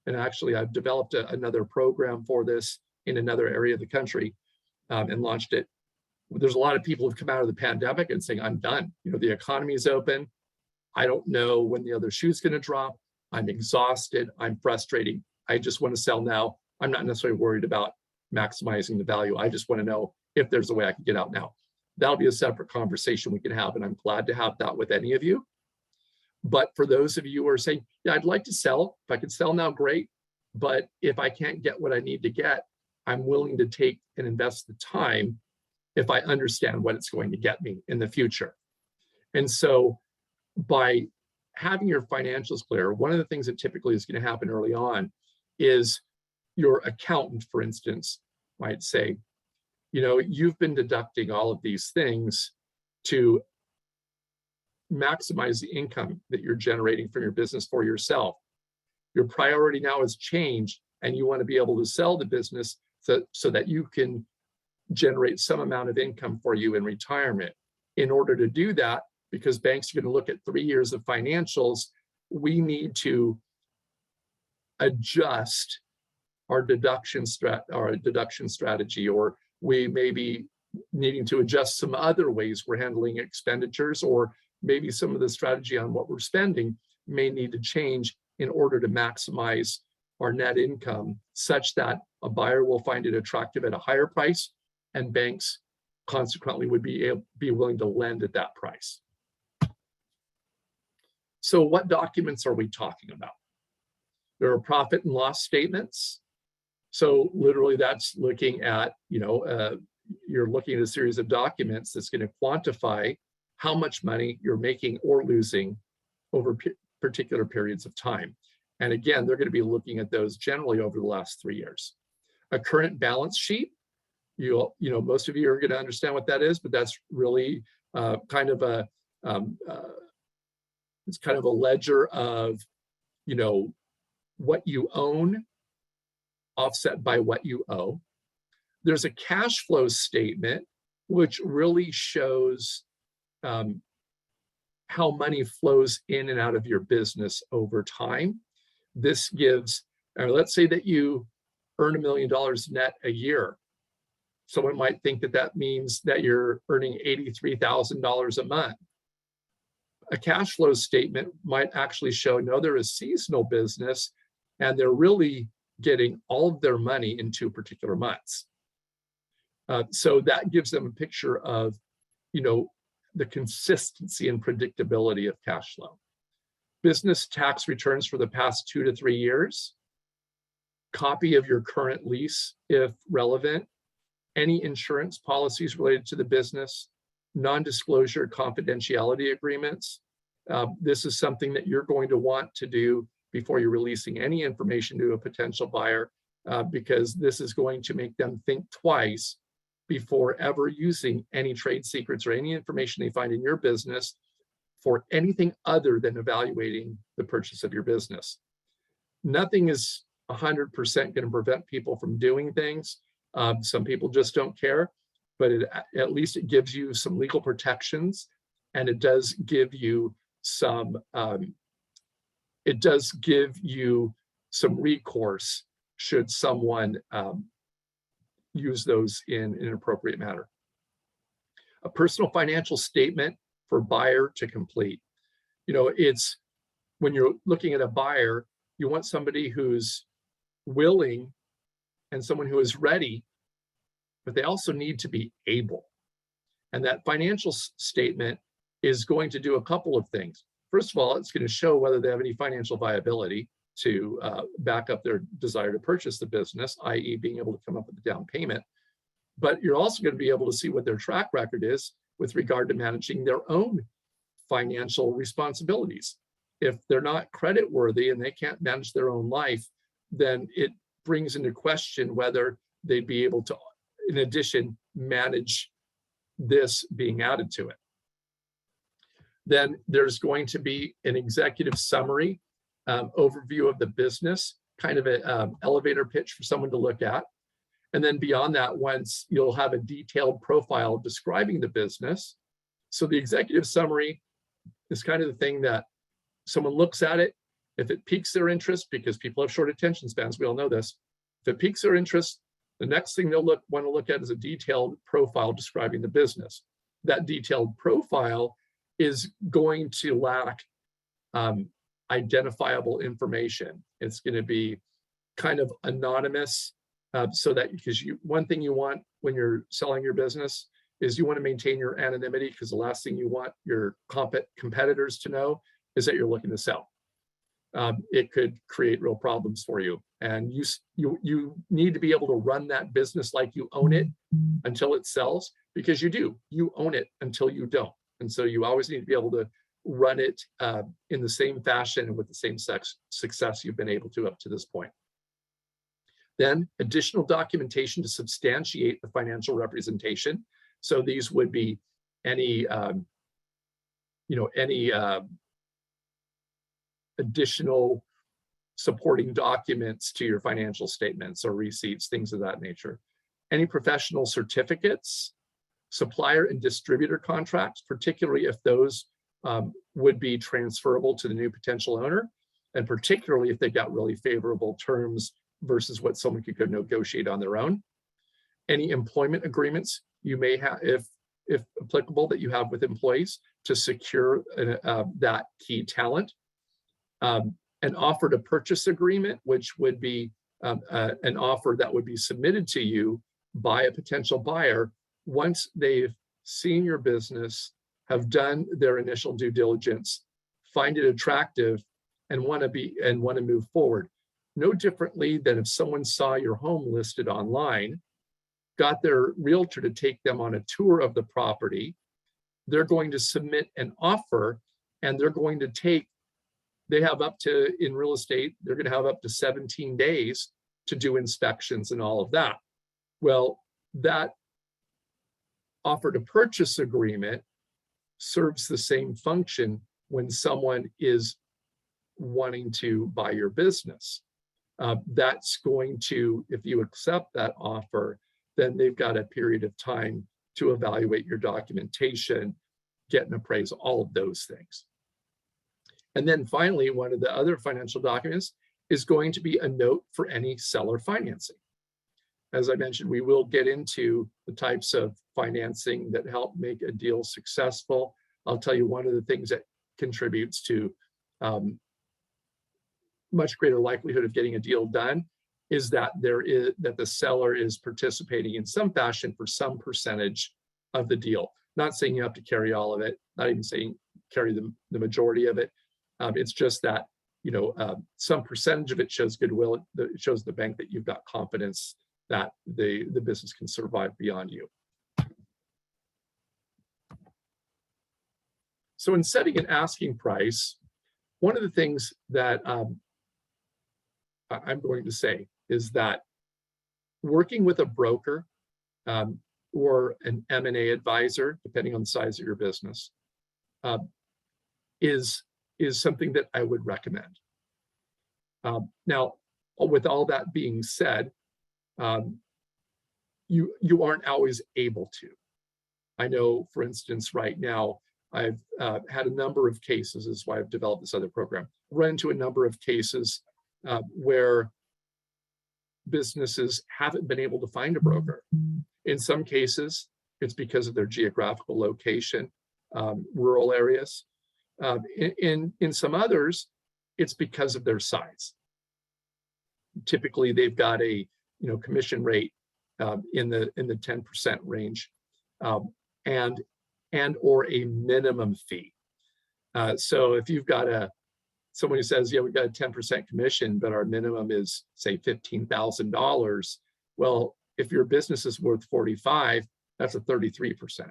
and actually I've developed another program for this in another area of the country and launched it. There's a lot of people who've come out of the pandemic and saying, I'm done. The economy is open. I don't know when the other shoe's going to drop. I'm exhausted. I'm frustrated. I just want to sell now. I'm not necessarily worried about maximizing the value. I just want to know if there's a way I can get out now. That'll be a separate conversation we can have, and I'm glad to have that with any of you. But for those of you who are saying, yeah, I'd like to sell. If I can sell now, great. But if I can't get what I need to get, I'm willing to take and invest the time if I understand what it's going to get me in the future. And so by having your financials clear, one of the things that typically is going to happen early on is your accountant, for instance, might say, you've been deducting all of these things to maximize the income that you're generating from your business for yourself. Your priority now has changed, and you want to be able to sell the business so that you can generate some amount of income for you in retirement. In order to do that, because banks are going to look at 3 years of financials, we need to adjust our deduction strategy, or we may be needing to adjust some other ways we're handling expenditures, or maybe some of the strategy on what we're spending may need to change in order to maximize our net income, such that a buyer will find it attractive at a higher price, and banks consequently would be willing to lend at that price. So what documents are we talking about? There are profit and loss statements. So literally that's looking at, you're looking at a series of documents that's going to quantify how much money you're making or losing over particular periods of time. And again, they're going to be looking at those generally over the last 3 years. A current balance sheet, most of you are going to understand what that is, but that's really kind of a ledger of, what you own offset by what you owe. There's a cash flow statement, which really shows how money flows in and out of your business over time. This gives, let's say that you earn $1 million net a year. Someone might think that that means that you're earning $83,000 a month. A cash flow statement might actually show, no, they're a seasonal business and they're really getting all of their money in 2 particular months. So that gives them a picture of, the consistency and predictability of cash flow. Business tax returns for the past 2 to 3 years, copy of your current lease if relevant, any insurance policies related to the business, non-disclosure confidentiality agreements. This is something that you're going to want to do before you're releasing any information to a potential buyer, because this is going to make them think twice before ever using any trade secrets or any information they find in your business for anything other than evaluating the purchase of your business. Nothing is 100% going to prevent people from doing things. Some people just don't care, but at least it gives you some legal protections, and it does give you some recourse should someone use those in an appropriate manner. A personal financial statement for buyer to complete. It's when you're looking at a buyer, you want somebody who's willing and someone who is ready, but they also need to be able. And that financial statement is going to do a couple of things. First of all, it's going to show whether they have any financial viability to back up their desire to purchase the business, i.e. being able to come up with a down payment. But you're also going to be able to see what their track record is with regard to managing their own financial responsibilities. If they're not credit worthy and they can't manage their own life, then it brings into question whether they'd be able to, in addition, manage this being added to it. Then there's going to be an executive summary, overview of the business, kind of an elevator pitch for someone to look at. And then beyond that, once you'll have a detailed profile describing the business. So the executive summary is kind of the thing that someone looks at it. If it piques their interest, because people have short attention spans, we all know this. If it piques their interest, the next thing they'll want to look at is a detailed profile describing the business. That detailed profile is going to lack identifiable information. It's going to be kind of anonymous, so that, because one thing you want when you're selling your business is you want to maintain your anonymity, because the last thing you want your competitors to know is that you're looking to sell. It could create real problems for you. And you need to be able to run that business like you own it until it sells, because you own it until you don't. And so you always need to be able to run it in the same fashion and with the same success you've been able to up to this point. Then additional documentation to substantiate the financial representation. So these would be any additional supporting documents to your financial statements or receipts, things of that nature. Any professional certificates, supplier and distributor contracts, particularly if those would be transferable to the new potential owner, and particularly if they've got really favorable terms versus what someone could negotiate on their own. Any employment agreements you may have, if applicable, that you have with employees to secure that key talent. An offer to purchase agreement, which would be an offer that would be submitted to you by a potential buyer once they've seen your business, have done their initial due diligence, find it attractive, and want to move forward. No differently than if someone saw your home listed online, got their realtor to take them on a tour of the property, they're going to submit an offer, and they're going to take, they have up to, in real estate, they're going to have up to 17 days to do inspections and all of that. Well, that offer to purchase agreement serves the same function when someone is wanting to buy your business. That's going to, if you accept that offer, then they've got a period of time to evaluate your documentation, get an appraisal, all of those things. And then finally, one of the other financial documents is going to be a note for any seller financing. As I mentioned, we will get into the types of financing that help make a deal successful. I'll tell you one of the things that contributes to much greater likelihood of getting a deal done is that the seller is participating in some fashion for some percentage of the deal. Not saying you have to carry all of it, not even saying carry the majority of it. It's just that, some percentage of it shows goodwill. It shows the bank that you've got confidence that the business can survive beyond you. So in setting an asking price, one of the things that I'm going to say is that working with a broker or an M&A advisor, depending on the size of your business, is something that I would recommend. Now, with all that being said, you aren't always able to. I know, for instance, right now, I've had a number of cases, this is why I've developed this other program, run into a number of cases where businesses haven't been able to find a broker. In some cases, it's because of their geographical location, rural areas. In some others, it's because of their size. Typically, they've got a commission rate in the 10% range, and or a minimum fee. So if you've got someone who says, yeah, we've got a 10% commission, but our minimum is, say, $15,000. Well, if your business is worth 45, that's a 33%.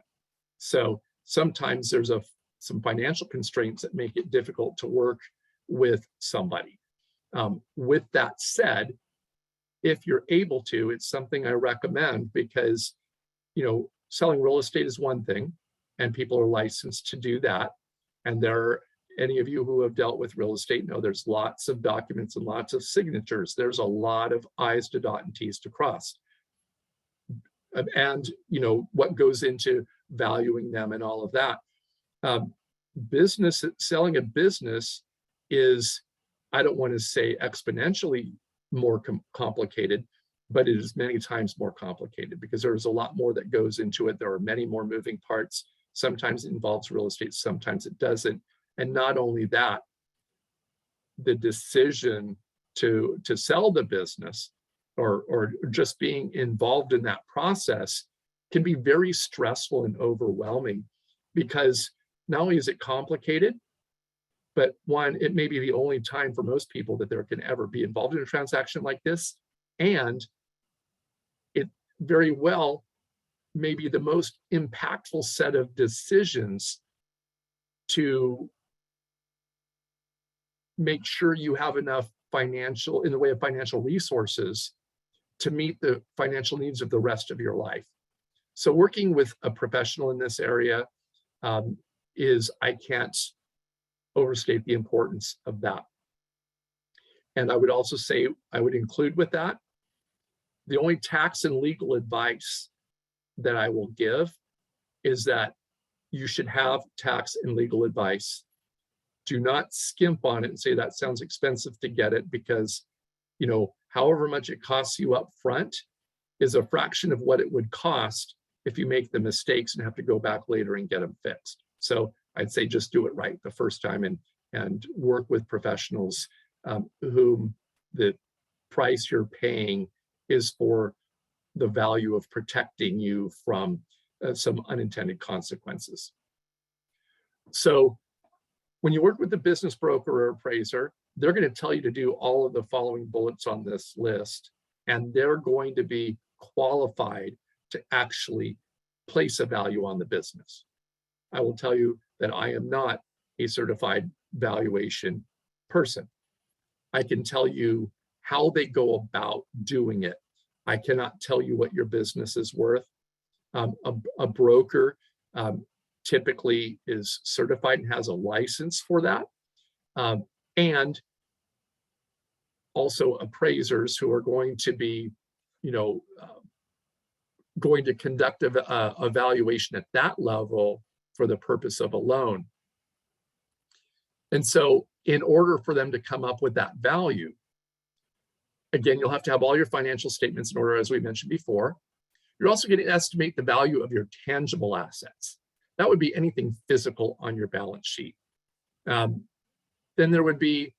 So sometimes there's some financial constraints that make it difficult to work with somebody. With that said, if you're able to, it's something I recommend, because, selling real estate is one thing, and people are licensed to do that. And any of you who have dealt with real estate know there's lots of documents and lots of signatures. There's a lot of I's to dot and T's to cross. And, what goes into valuing them and all of that. Selling a business is, I don't want to say exponentially more complicated, but it is many times more complicated because there's a lot more that goes into it. There are many more moving parts. Sometimes it involves real estate, sometimes it doesn't. And not only that, the decision to sell the business, or just being involved in that process, can be very stressful and overwhelming, because not only is it complicated, but one, it may be the only time for most people that there can ever be involved in a transaction like this. And it very well may be the most impactful set of decisions to make sure you have enough financial, in the way of financial resources, to meet the financial needs of the rest of your life. So working with a professional in this area I can't overstate the importance of that. And I would also say, I would include with that, the only tax and legal advice that I will give is that you should have tax and legal advice. Do not skimp on it and say that sounds expensive to get it, because, you know, however much it costs you up front is a fraction of what it would cost if you make the mistakes and have to go back later and get them fixed. So I'd say just do it right the first time, and work with professionals whom the price you're paying is for the value of protecting you from some unintended consequences. So when you work with a business broker or appraiser, they're going to tell you to do all of the following bullets on this list, and they're going to be qualified to actually place a value on the business. I will tell you that I am not a certified valuation person. I can tell you how they go about doing it. I cannot tell you what your business is worth. A broker typically is certified and has a license for that. And also appraisers who are going to be, going to conduct a valuation at that level for the purpose of a loan. And so in order for them to come up with that value, again, you'll have to have all your financial statements in order, as we mentioned before. You're also going to estimate the value of your tangible assets. That would be anything physical on your balance sheet. Then there would be,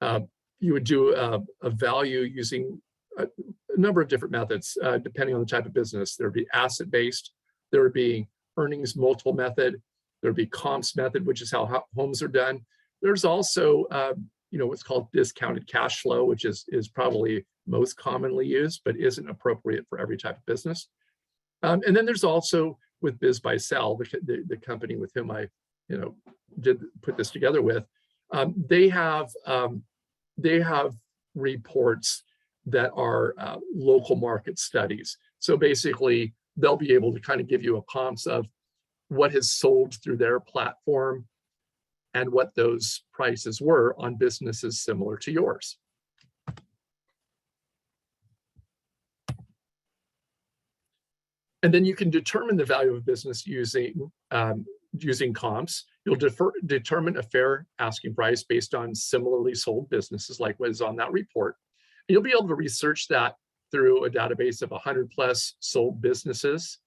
you would do a value using a number of different methods, depending on the type of business. There would be asset-based, there would be earnings multiple method, there would be comps method, which is how homes are done. There's also, what's called discounted cash flow, which is probably most commonly used, but isn't appropriate for every type of business. And then there's also with Biz by Sell, the company with whom I, did put this together with. They have reports that are local market studies. So basically, they'll be able to kind of give you a comps of what has sold through their platform and what those prices were on businesses similar to yours. And then you can determine the value of a business using comps. You'll determine a fair asking price based on similarly sold businesses, like what is on that report. And you'll be able to research that through a database of 100 plus sold businesses.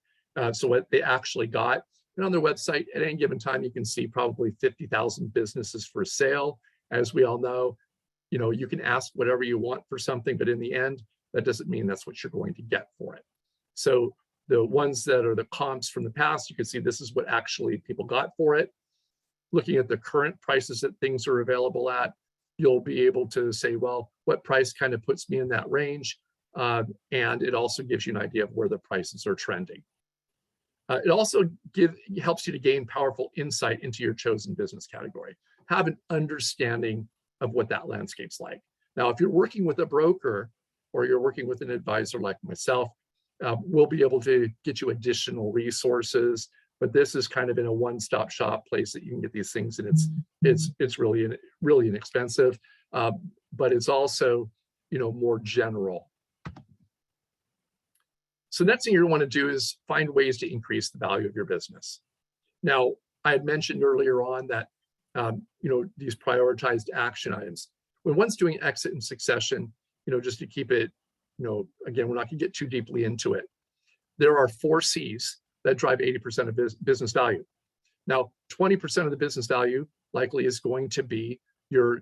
So what they actually got. And on their website, at any given time, you can see probably 50,000 businesses for sale. As we all know, you can ask whatever you want for something, but in the end, that doesn't mean that's what you're going to get for it. So the ones that are the comps from the past, you can see this is what actually people got for it. Looking at the current prices that things are available at, you'll be able to say, well, what price kind of puts me in that range? And it also gives you an idea of where the prices are trending. It also helps you to gain powerful insight into your chosen business category. Have an understanding of what that landscape's like. Now, if you're working with a broker or you're working with an advisor like myself, we'll be able to get you additional resources. But this is kind of in a one-stop shop place that you can get these things, and it's really inexpensive, but it's also more general. So next thing you want to do is find ways to increase the value of your business. Now, I had mentioned earlier on that these prioritized action items. When one's doing exit and succession, just to keep it, again, we're not going to get too deeply into it. There are 4 C's that drive 80% of business value. Now, 20% of the business value likely is going to be your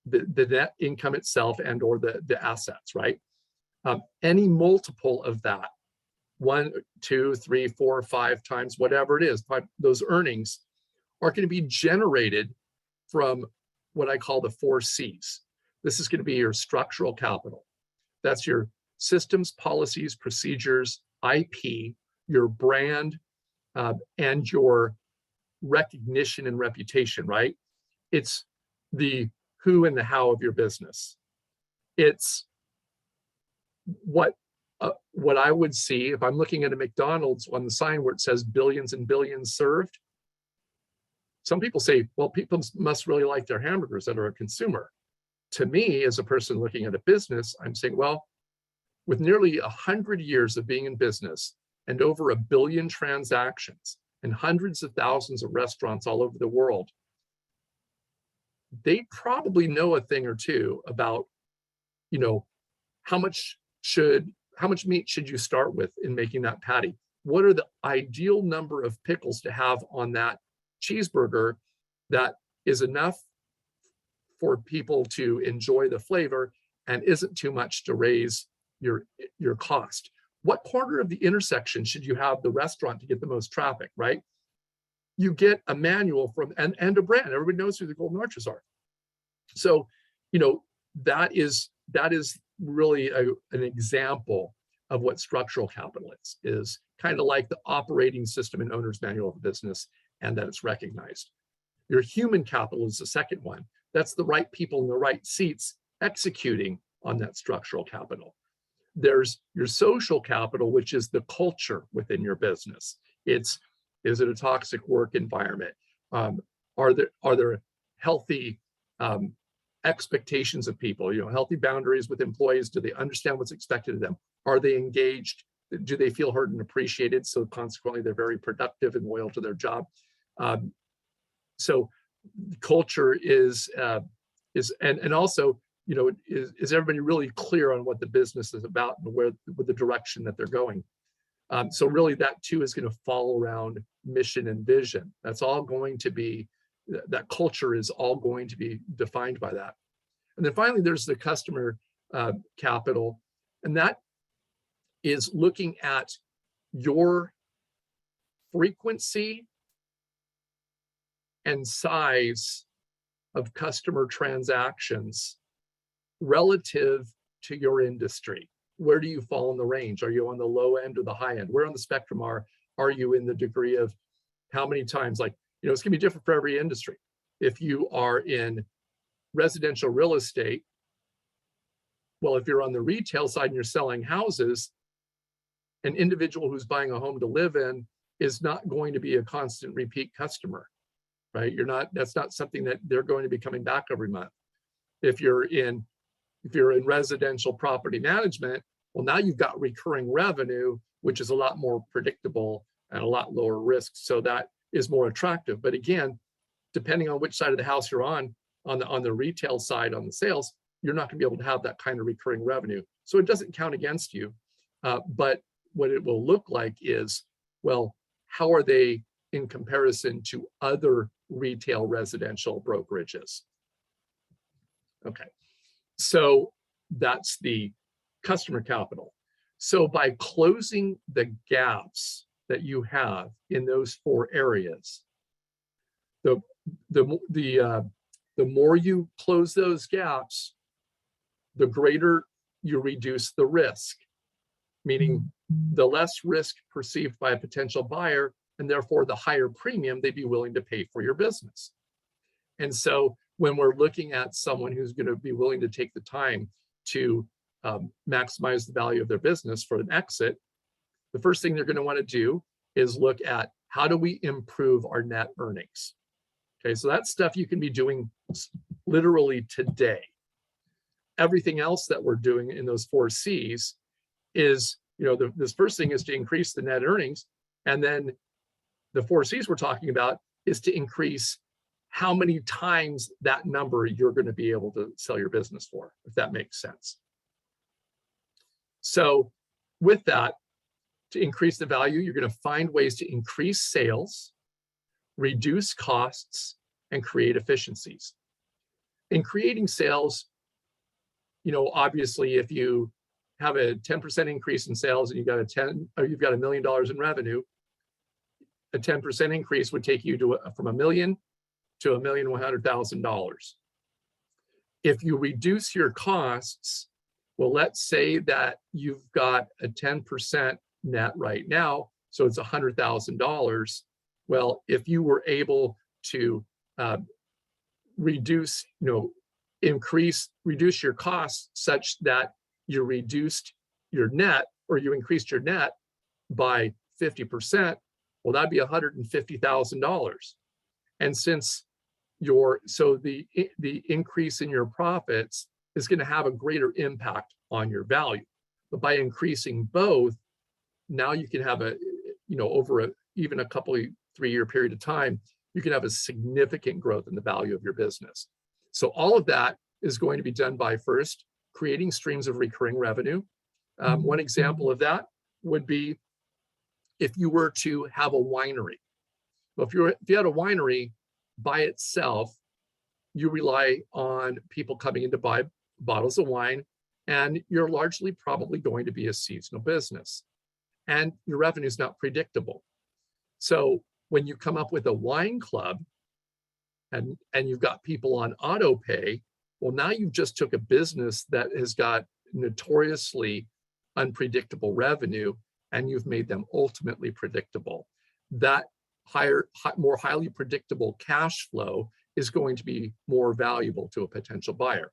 the net income itself and or the assets, right? Any multiple of that, 1, 2, 3, 4, 5 times, whatever it is, those earnings are going to be generated from what I call the 4 C's. This is going to be your structural capital. That's your systems, policies, procedures, IP, your brand, and your recognition and reputation, right? It's the who and the how of your business. It's what I would see if I'm looking at a McDonald's on the sign where it says billions and billions served. Some people say, well, people must really like their hamburgers that are a consumer. To me, as a person looking at a business, I'm saying, well, with nearly 100 years of being in business and over 1 billion transactions and hundreds of thousands of restaurants all over the world, they probably know a thing or two about, you know, how much meat should you start with in making that patty? What are the ideal number of pickles to have on that cheeseburger that is enough for people to enjoy the flavor and isn't too much to raise your cost? What corner of the intersection should you have the restaurant to get the most traffic, right? You get a manual from and a brand. Everybody knows who the Golden Arches are. So, you know, that is really an example of what structural capital is kind of like the operating system and owner's manual of a business, and that it's recognized. Your human capital is the second one. That's the right people in the right seats executing on that structural capital. There's your social capital, which is the culture within your business. Is it a toxic work environment? Are there healthy expectations of people, you know, healthy boundaries with employees? Do they understand what's expected of them? Are they engaged? Do they feel heard and appreciated? So consequently, they're very productive and loyal to their job. So culture is and also, you know, is everybody really clear on what the business is about and with the direction that they're going? So really that too is going to fall around mission and vision. That's all going to be, that culture is all going to be defined by that. And then finally, there's the customer capital, and that is looking at your frequency and size of customer transactions relative to your industry. Where do you fall in the range? Are you on the low end or the high end? Where on the spectrum are you in the degree of how many times? Like, you know, it's gonna be different for every industry. If you are in residential real estate, well, if you're on the retail side and you're selling houses, an individual who's buying a home to live in is not going to be a constant repeat customer, right? That's not something that they're going to be coming back every month. If you're in residential property management, well, now you've got recurring revenue, which is a lot more predictable and a lot lower risk. So that is more attractive. But again, depending on which side of the house you're on the retail side, on the sales, you're not going to be able to have that kind of recurring revenue. So it doesn't count against you. But what it will look like is, well, how are they in comparison to other retail residential brokerages? Okay, so that's the customer capital. So by closing the gaps that you have in those 4 areas, the more you close those gaps, the greater you reduce the risk, meaning the less risk perceived by a potential buyer, and therefore the higher premium they'd be willing to pay for your business. And so when we're looking at someone who's going to be willing to take the time to maximize the value of their business for an exit, the first thing they're going to want to do is look at how do we improve our net earnings. Okay, so that's stuff you can be doing literally today. Everything else that we're doing in those 4 C's is, you know, this first thing is to increase the net earnings, and then the 4 C's we're talking about is to increase how many times that number you're going to be able to sell your business for, if that makes sense. So with that, to increase the value, you're going to find ways to increase sales, reduce costs, and create efficiencies. in creating sales, obviously if you have a 10% increase in sales and you've got $1 million in revenue, a 10% increase would take you from $1 million to $1,100,000. If you reduce your costs, well, let's say that you've got a 10% net right now, so it's $100,000. Well, if you were able to reduce your costs such that you reduced your net, or you increased your net by 50%, well, that'd be $150,000. And since the increase in your profits is going to have a greater impact on your value. But by increasing both, now you can have over even a couple of 3-year period of time, you can have a significant growth in the value of your business. So all of that is going to be done by first creating streams of recurring revenue. One example of that would be if you were to have a winery. Well, if you had a winery by itself, you rely on people coming in to buy bottles of wine, and you're largely probably going to be a seasonal business, and your revenue is not predictable. So when you come up with a wine club and you've got people on auto pay, well, now you've just took a business that has got notoriously unpredictable revenue, and you've made them ultimately predictable. That more highly predictable cash flow is going to be more valuable to a potential buyer.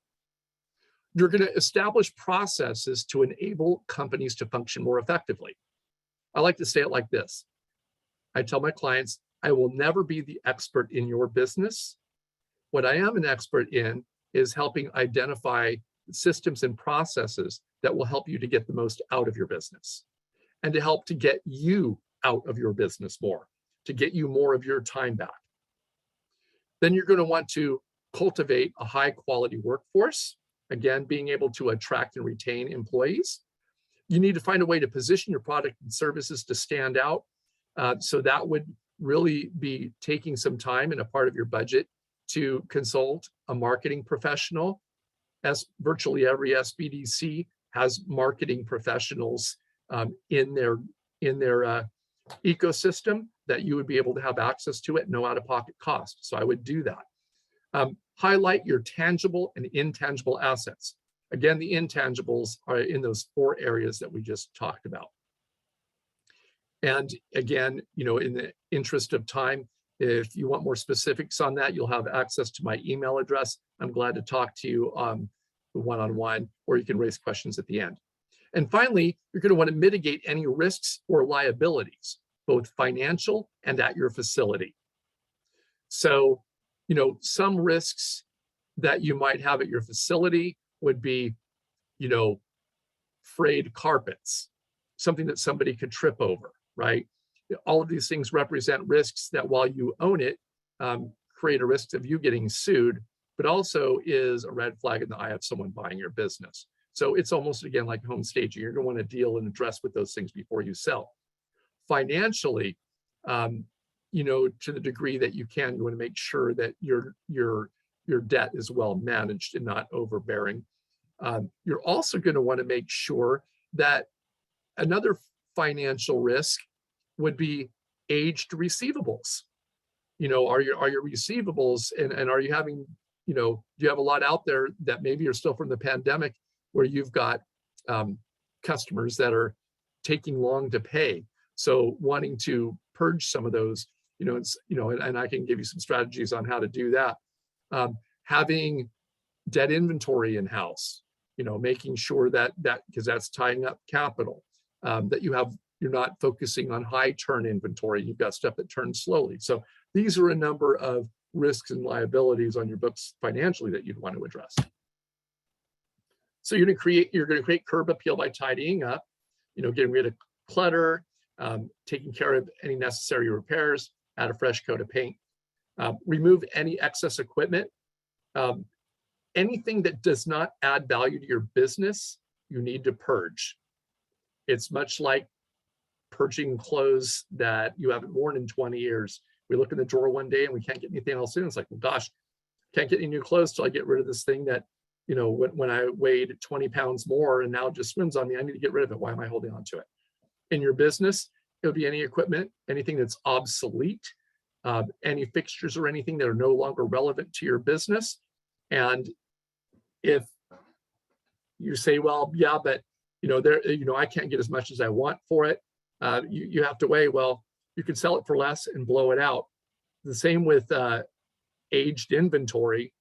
You're going to establish processes to enable companies to function more effectively. I like to say it like this. I tell my clients, I will never be the expert in your business. What I am an expert in is helping identify systems and processes that will help you to get the most out of your business, and to help to get you out of your business more, to get you more of your time back. Then you're going to want to cultivate a high quality workforce. Again, being able to attract and retain employees. You need to find a way to position your product and services to stand out. So that would really be taking some time and a part of your budget to consult a marketing professional. As virtually every SBDC has marketing professionals in their ecosystem that you would be able to have access to at no out-of-pocket cost. So I would do that. Highlight your tangible and intangible assets. Again, the intangibles are in those 4 areas that we just talked about. And again, in the interest of time, if you want more specifics on that, you'll have access to my email address. I'm glad to talk to you one-on-one, or you can raise questions at the end. And finally, you're going to want to mitigate any risks or liabilities, both financial and at your facility. So, some risks that you might have at your facility would be, frayed carpets, something that somebody could trip over, right? All of these things represent risks that, while you own it, create a risk of you getting sued, but also is a red flag in the eye of someone buying your business. So it's almost, again, like home staging. You're going to want to deal and address with those things before you sell. Financially, to the degree that you can, you want to make sure that your debt is well managed and not overbearing. You're also going to want to make sure that another financial risk would be aged receivables. Are your receivables, and are you having, do you have a lot out there that maybe are still from the pandemic, where you've got customers that are taking long to pay? So wanting to purge some of those, and I can give you some strategies on how to do that. Having debt inventory in house, making sure that because that's tying up capital, that you're not focusing on high turn inventory. You've got stuff that turns slowly. So these are a number of risks and liabilities on your books financially that you'd want to address. So you're going to create curb appeal by tidying up, getting rid of clutter, taking care of any necessary repairs, add a fresh coat of paint, remove any excess equipment. Anything that does not add value to your business, you need to purge. It's much like purging clothes that you haven't worn in 20 years. We look in the drawer one day and we can't get anything else in. It's like, well, gosh, can't get any new clothes till I get rid of this thing that, you know, when I weighed 20 pounds more and now it just swims on me, I need to get rid of it. Why am I holding on to it? In your business, it would be any equipment, anything that's obsolete, any fixtures or anything that are no longer relevant to your business. And if you say, well, yeah, but I can't get as much as I want for it. You have to weigh, well, you can sell it for less and blow it out. The same with aged inventory.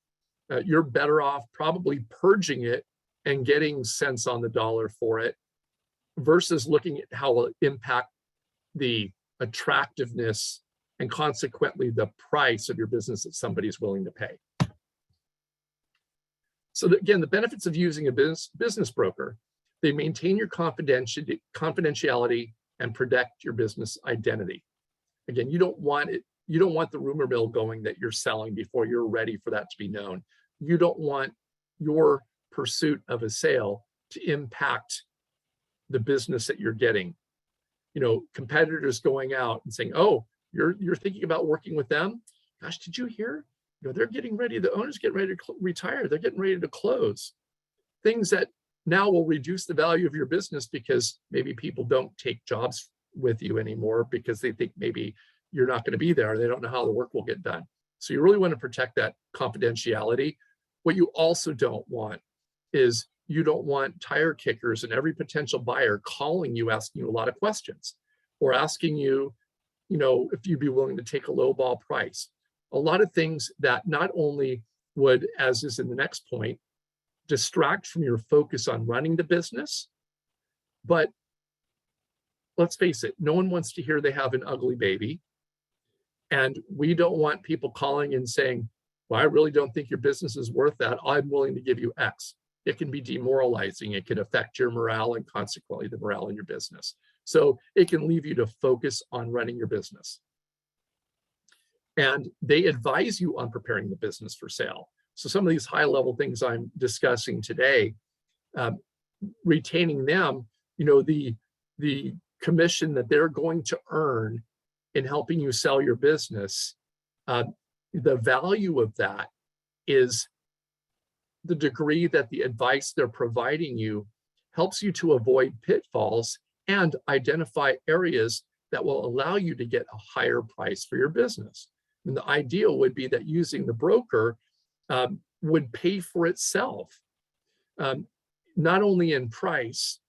You're better off probably purging it and getting cents on the dollar for it versus looking at how it will impact the attractiveness and consequently the price of your business that somebody's willing to pay. So again, the benefits of using a business broker, they maintain your confidentiality and protect your business identity. Again, you don't want the rumor mill going that you're selling before you're ready for that to be known. You don't want your pursuit of a sale to impact the business that you're getting. You know, competitors going out and saying, oh, you're thinking about working with them? Gosh, did you hear? You know, they're getting ready, the owner's getting ready to retire. They're getting ready to close. Things that now will reduce the value of your business because maybe people don't take jobs with you anymore because they think maybe you're not going to be there. They don't know how the work will get done. So you really want to protect that confidentiality. What you also don't want is you don't want tire kickers and every potential buyer calling you, asking you a lot of questions or asking you, you know, if you'd be willing to take a low ball price. A lot of things that not only would, as is in the next point, distract from your focus on running the business, but let's face it, no one wants to hear they have an ugly baby. And we don't want people calling and saying, well, I really don't think your business is worth that. I'm willing to give you X. It can be demoralizing. It can affect your morale and consequently the morale in your business. So it can leave you to focus on running your business. And they advise you on preparing the business for sale. So some of these high level things I'm discussing today, retaining them, you know, the commission that they're going to earn in helping you sell your business, the value of that is the degree that the advice they're providing you helps you to avoid pitfalls and identify areas that will allow you to get a higher price for your business. And the ideal would be that using the broker would pay for itself, not only in price,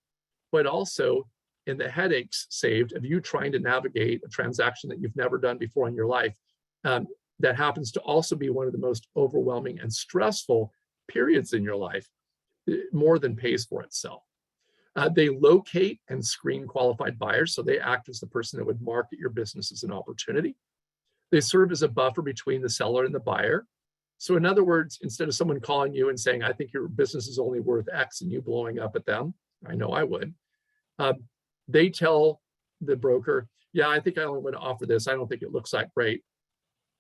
but also in the headaches saved of you trying to navigate a transaction that you've never done before in your life. That happens to also be one of the most overwhelming and stressful periods in your life, more than pays for itself. They locate and screen qualified buyers, so they act as the person that would market your business as an opportunity. They serve as a buffer between the seller and the buyer. So in other words, instead of someone calling you and saying, I think your business is only worth X and you blowing up at them, I know I would, they tell the broker, yeah, I think I only want to offer this. I don't think it looks like great.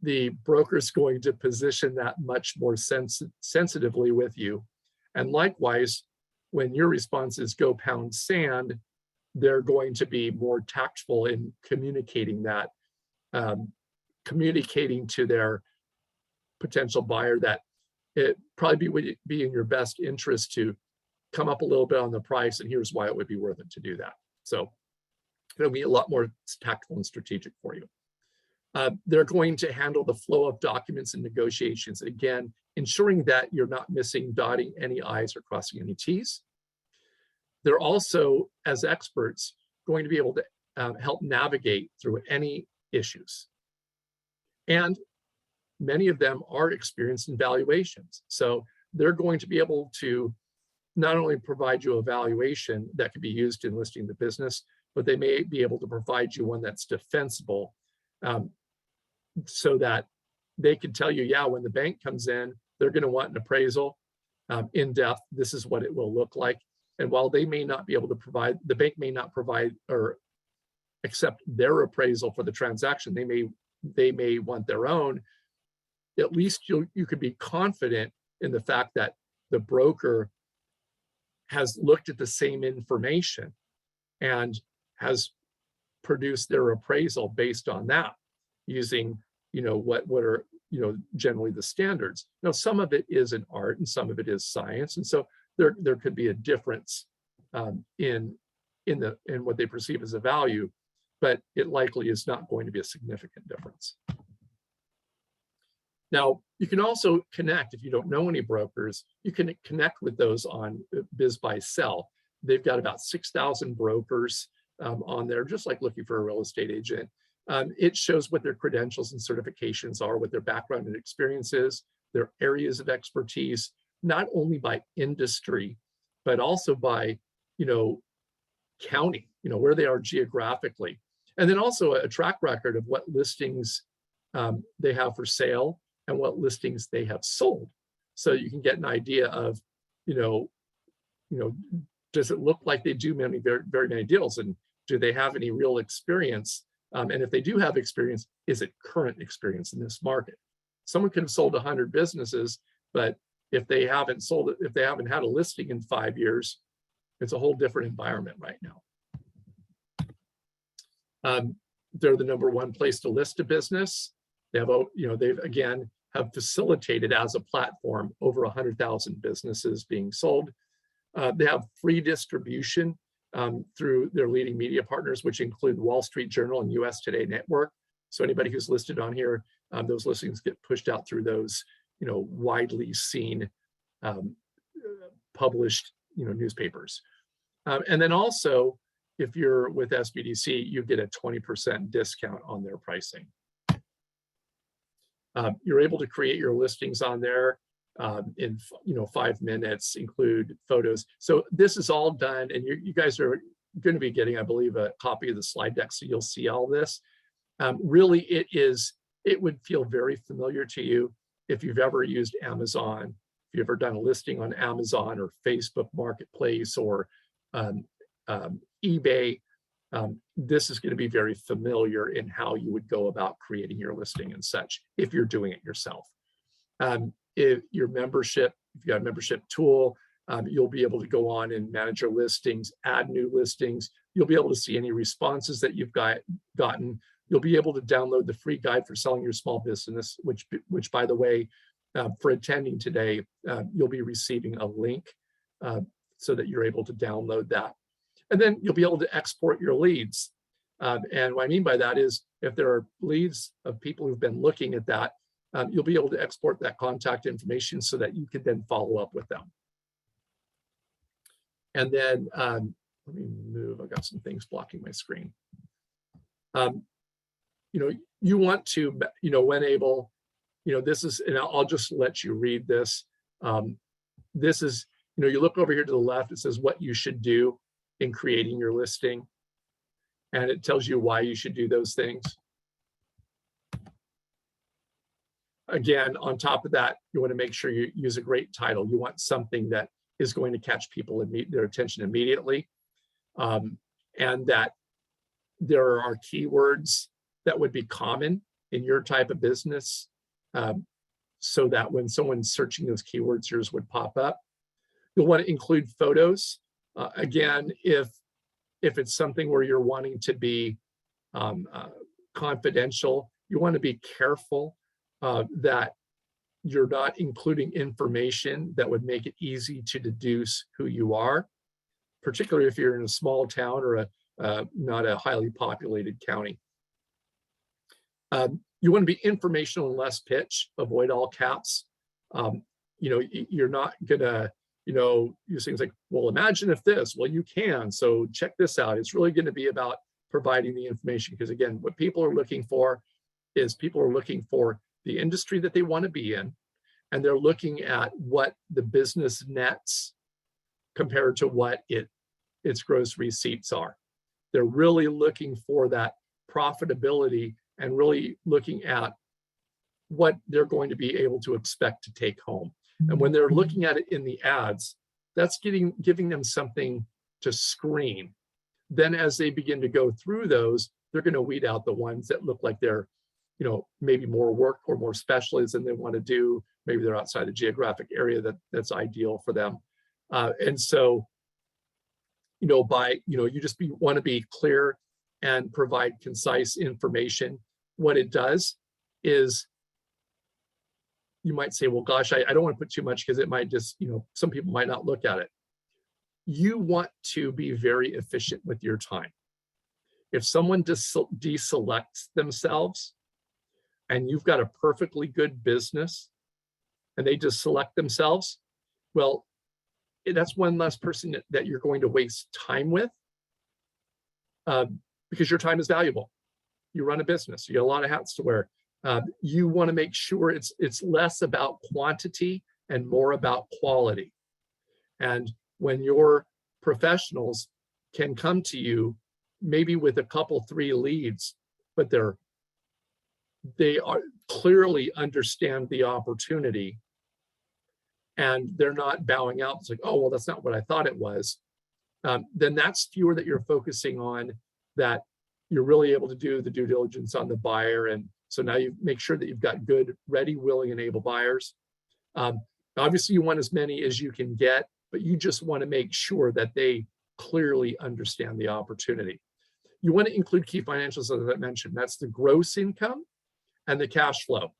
The broker is going to position that much more sensitively with you. And likewise, when your response is go pound sand, they're going to be more tactful in communicating that, communicating to their potential buyer that it probably would be in your best interest to come up a little bit on the price, and here's why it would be worth it to do that. So it'll be a lot more tactful and strategic for you. They're going to handle the flow of documents and negotiations, again, ensuring that you're not missing, dotting any I's or crossing any T's. They're also, as experts, going to be able to help navigate through any issues. And many of them are experienced in valuations. So they're going to be able to not only provide you a valuation that can be used in listing the business, but they may be able to provide you one that's defensible, so that they can tell you, yeah, when the bank comes in, they're going to want an appraisal in depth. This is what it will look like. And while they may not be able to provide, the bank may not provide or accept their appraisal for the transaction, they may want their own. At least you could be confident in the fact that the broker has looked at the same information and has produced their appraisal based on that, using, you know, what are, generally the standards. Now, some of it is an art and some of it is science, and so there could be a difference in what they perceive as a value, but it likely is not going to be a significant difference. Now, you can also connect, if you don't know any brokers, you can connect with those on Biz Buy Sell. They've got about 6,000 brokers on there, just like looking for a real estate agent. It shows what their credentials and certifications are, what their background and experience is, their areas of expertise, not only by industry, but also by, county, where they are geographically. And then also a track record of what listings they have for sale and what listings they have sold. So you can get an idea of, does it look like they do very many deals, and do they have any real experience? And if they do have experience, is it current experience in this market? Someone could have sold 100 businesses, but if they haven't sold it, if they haven't had a listing in 5 years, it's a whole different environment right now. They're the #1 place to list a business. They have, they've again have facilitated as a platform over 100,000 businesses being sold. They have free distribution through their leading media partners, which include Wall Street Journal and US Today Network. So anybody who's listed on here, those listings get pushed out through those, widely seen, published, newspapers. And then also, if you're with SBDC, you get a 20% discount on their pricing. You're able to create your listings on there in 5 minutes, include photos. So this is all done, and you guys are going to be getting, I believe, a copy of the slide deck, so you'll see all this. Really, it would feel very familiar to you if you've ever used Amazon, if you've ever done a listing on Amazon or Facebook Marketplace or eBay. This is going to be very familiar in how you would go about creating your listing and such if you're doing it yourself. If your membership, if you got a membership tool, you'll be able to go on and manage your listings, add new listings. You'll be able to see any responses that you've gotten. You'll be able to download the free guide for selling your small business, which by the way, for attending today, you'll be receiving a link so that you're able to download that. And then you'll be able to export your leads. And what I mean by that is if there are leads of people who've been looking at that, you'll be able to export that contact information so that you can then follow up with them. And then, let me move, I've got some things blocking my screen. You want to, when able, this is, and I'll just let you read this. This is, you look over here to the left, it says what you should do in creating your listing. And it tells you why you should do those things. Again, on top of that, you want to make sure you use a great title. You want something that is going to catch people their attention immediately. And that there are keywords that would be common in your type of business, so that when someone's searching those keywords, yours would pop up. You'll want to include photos. Again, if it's something where you're wanting to be confidential, you want to be careful that you're not including information that would make it easy to deduce who you are, particularly if you're in a small town or not a highly populated county. You want to be informational and less pitch, avoid all caps. You're not gonna, use things like, well, imagine if this, well, you can, so check this out. It's really going to be about providing the information, because again, what people are looking for is the industry that they want to be in, and they're looking at what the business nets compared to what its gross receipts are. They're really looking for that profitability and really looking at what they're going to be able to expect to take home. And when they're looking at it in the ads, that's giving them something to screen. Then as they begin to go through those, they're going to weed out the ones that look like they're, maybe more work or more specialized than they want to do. Maybe they're outside the geographic area that's ideal for them. And so, you just want to be clear and provide concise information. What it does is you might say, well, gosh, I don't want to put too much because it might just, some people might not look at it. You want to be very efficient with your time. If someone deselects themselves and you've got a perfectly good business and they just select themselves, well, that's one less person that you're going to waste time with, because your time is valuable. You run a business, you got a lot of hats to wear. You want to make sure it's less about quantity and more about quality. And when your professionals can come to you maybe with a couple, 3 leads, but they are clearly understand the opportunity and they're not bowing out. It's like, oh, well, that's not what I thought it was. Then that's fewer that you're focusing on, that you're really able to do the due diligence on the buyer. And so now you make sure that you've got good, ready, willing, and able buyers. Obviously, you want as many as you can get, but you just want to make sure that they clearly understand the opportunity. You want to include key financials, as I mentioned. That's the gross income and the cash flow.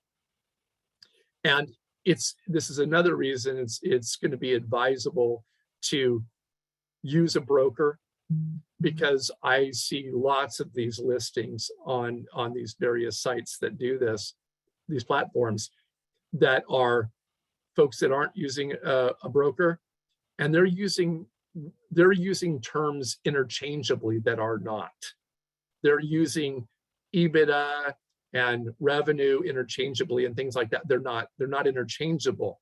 And this is another reason it's going to be advisable to use a broker, because I see lots of these listings on these various sites that do this, these platforms, that are folks that aren't using a broker, and they're using terms interchangeably that are not. They're using EBITDA and revenue interchangeably and things like that. They're not interchangeable.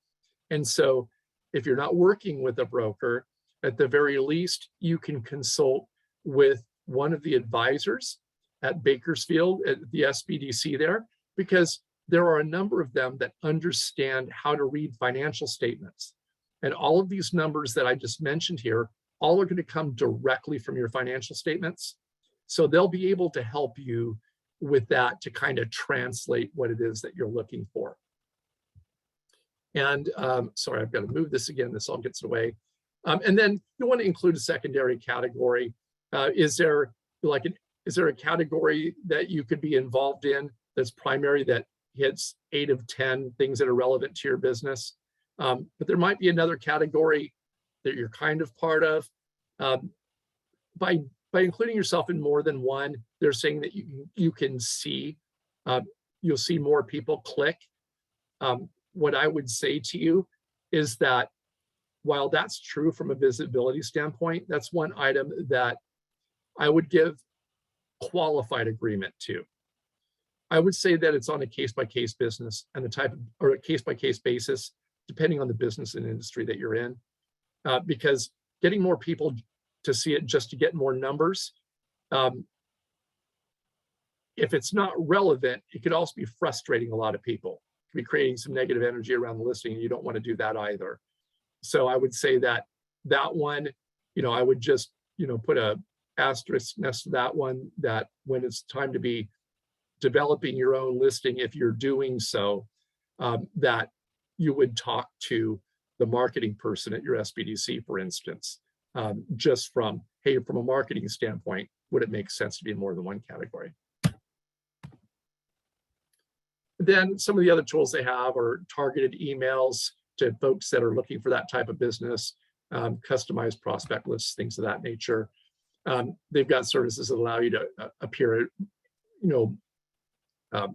And so if you're not working with a broker, at the very least, you can consult with one of the advisors at Bakersfield, at the SBDC there, because there are a number of them that understand how to read financial statements. And all of these numbers that I just mentioned here, all are going to come directly from your financial statements. So they'll be able to help you with that to kind of translate what it is that you're looking for. And sorry, I've got to move this again. This all gets away. And then you want to include a secondary category. Is there a category that you could be involved in that's primary, that hits 8 of 10 things that are relevant to your business? But there might be another category that you're kind of part of. By including yourself in more than one, they're saying that you can see, you'll see more people click. What I would say to you is that while that's true from a visibility standpoint, that's one item that I would give qualified agreement to. I would say that it's on a case-by-case business and the type of, or a case-by-case basis, depending on the business and industry that you're in, because getting more people to see it just to get more numbers, if it's not relevant, it could also be frustrating a lot of people. It could be creating some negative energy around the listing, and you don't want to do that either. So I would say that one, I would just, put a asterisk next to that one, that when it's time to be developing your own listing, if you're doing so, that you would talk to the marketing person at your SBDC, for instance, just from a marketing standpoint, would it make sense to be in more than one category? Then some of the other tools they have are targeted emails to folks that are looking for that type of business, customized prospect lists, things of that nature. They've got services that allow you to appear,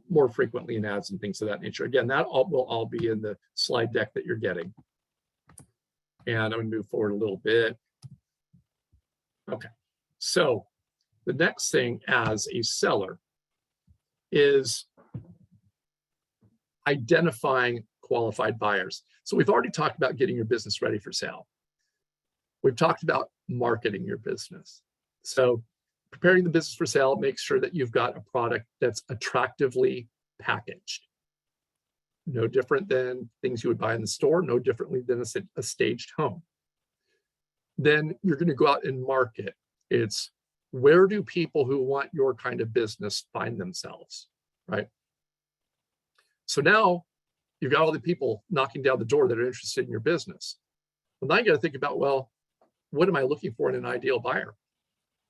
more frequently in ads and things of that nature. Again, that will all be in the slide deck that you're getting. And I'm going to move forward a little bit. Okay, so the next thing as a seller is identifying qualified buyers. So we've already talked about getting your business ready for sale. We've talked about marketing your business. So preparing the business for sale, make sure that you've got a product that's attractively packaged. No different than things you would buy in the store, no differently than a staged home. Then you're going to go out and market. It's where do people who want your kind of business find themselves, right? So now you've got all the people knocking down the door that are interested in your business. Well, now you got to think about, well, what am I looking for in an ideal buyer?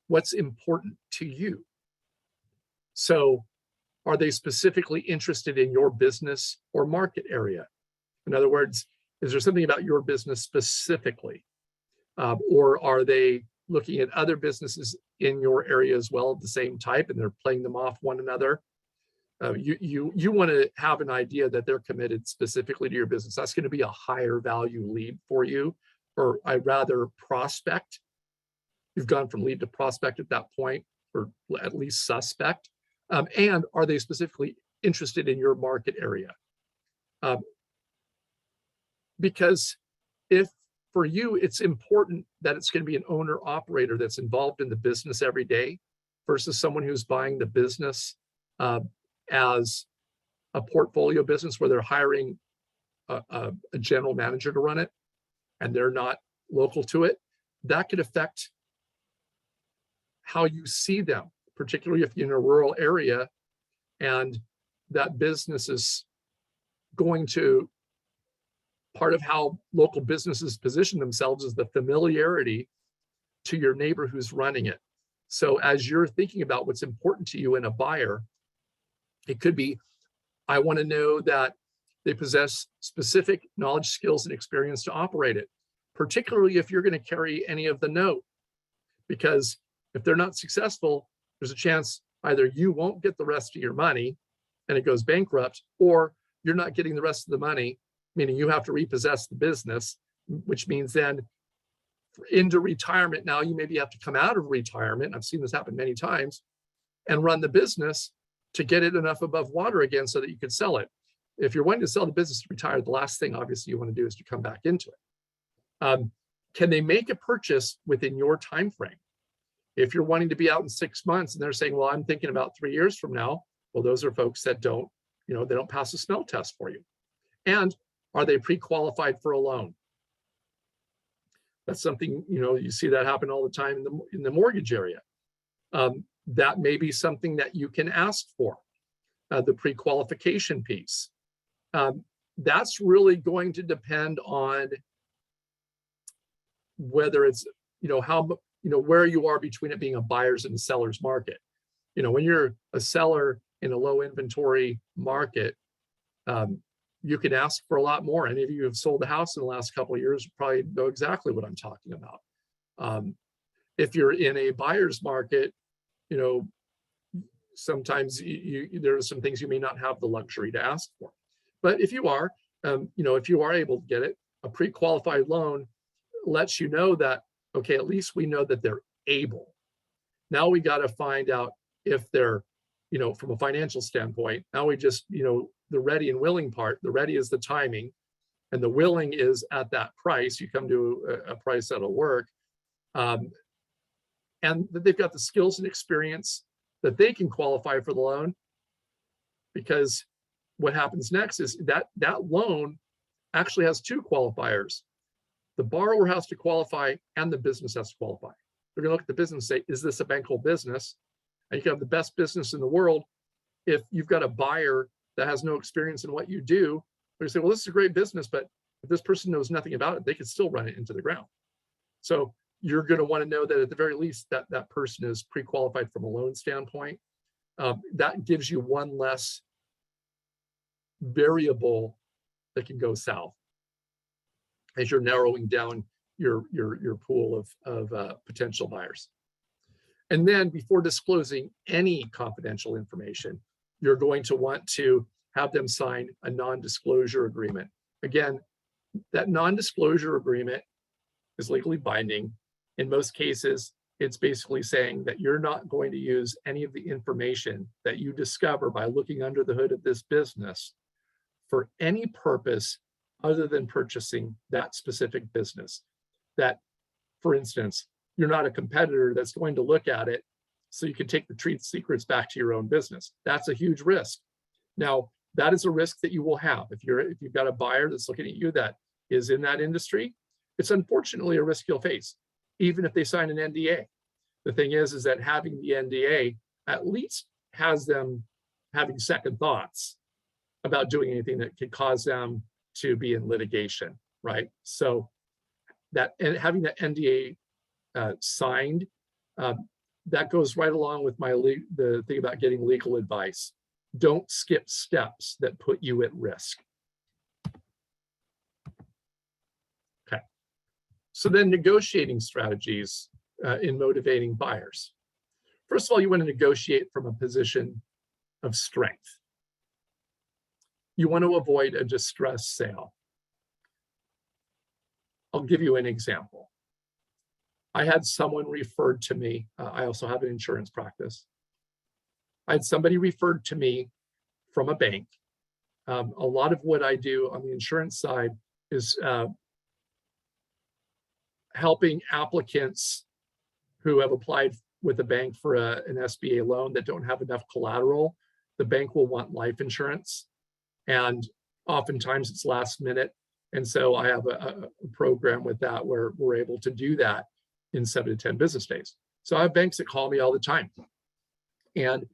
What's important to you? So are they specifically interested in your business or market area? In other words, is there something about your business specifically? Or are they looking at other businesses in your area as well of the same type and they're playing them off one another? You want to have an idea that they're committed specifically to your business. That's going to be a higher value lead for you, or I'd rather prospect. You've gone from lead to prospect at that point, or at least suspect. And are they specifically interested in your market area? Because if for you, it's important that it's going to be an owner operator that's involved in the business every day versus someone who's buying the business as a portfolio business where they're hiring a general manager to run it and they're not local to it. That could affect how you see them, particularly if you're in a rural area and that business is going to, part of how local businesses position themselves is the familiarity to your neighbor who's running it. So as you're thinking about what's important to you in a buyer, it could be, I want to know that they possess specific knowledge, skills, and experience to operate it, particularly if you're going to carry any of the note. Because if they're not successful, there's a chance either you won't get the rest of your money and it goes bankrupt, or you're not getting the rest of the money, meaning you have to repossess the business, which means then into retirement. Now you maybe have to come out of retirement. I've seen this happen many times, and run the business to get it enough above water again so that you can sell it. If you're wanting to sell the business to retire, the last thing obviously you want to do is to come back into it. Can they make a purchase within your time frame? If you're wanting to be out in 6 months and they're saying, well, I'm thinking about 3 years from now, well, those are folks that don't, they don't pass a smell test for you. And are they pre-qualified for a loan? That's something, you see that happen all the time in the mortgage area. That may be something that you can ask for, the pre-qualification piece. That's really going to depend on whether it's, where you are between it being a buyer's and a seller's market. When you're a seller in a low inventory market, you can ask for a lot more. Any of you who have sold a house in the last couple of years probably know exactly what I'm talking about. If you're in a buyer's market, sometimes there are some things you may not have the luxury to ask for. But if you are, if you are able to get it, a pre-qualified loan lets you know that, okay, at least we know that they're able. Now we got to find out if they're, from a financial standpoint. Now we just, the ready and willing part. The ready is the timing, and the willing is at that price. You come to a price that'll work, and that they've got the skills and experience that they can qualify for the loan. Because what happens next is that loan actually has two qualifiers. The borrower has to qualify and the business has to qualify. They're going to look at the business and say, is this a bankable business? And you can have the best business in the world. If you've got a buyer that has no experience in what you do, they say, well, this is a great business, but if this person knows nothing about it, they could still run it into the ground. So you're going to want to know that at the very least that person is pre-qualified from a loan standpoint. That gives you one less variable that can go south as you're narrowing down your pool of potential buyers. And then before disclosing any confidential information, you're going to want to have them sign a non-disclosure agreement. Again, that non-disclosure agreement is legally binding. In most cases, it's basically saying that you're not going to use any of the information that you discover by looking under the hood of this business for any purpose other than purchasing that specific business. That, for instance, you're not a competitor that's going to look at it so you can take the trade secrets back to your own business. That's a huge risk. Now, that is a risk that you will have. If you've got a buyer that's looking at you that is in that industry, it's unfortunately a risk you'll face, even if they sign an NDA. The thing is that having the NDA at least has them having second thoughts about doing anything that could cause them to be in litigation, right? So that, and having that NDA signed, that goes right along with the thing about getting legal advice. Don't skip steps that put you at risk. So then negotiating strategies in motivating buyers. First of all, you want to negotiate from a position of strength. You want to avoid a distressed sale. I'll give you an example. I had someone referred to me. I also have an insurance practice. I had somebody referred to me from a bank. A lot of what I do on the insurance side is helping applicants who have applied with a bank for an SBA loan that don't have enough collateral. The bank will want life insurance, and oftentimes it's last minute. And so I have a program with that where we're able to do that in 7 to 10 business days. So I have banks that call me all the time. And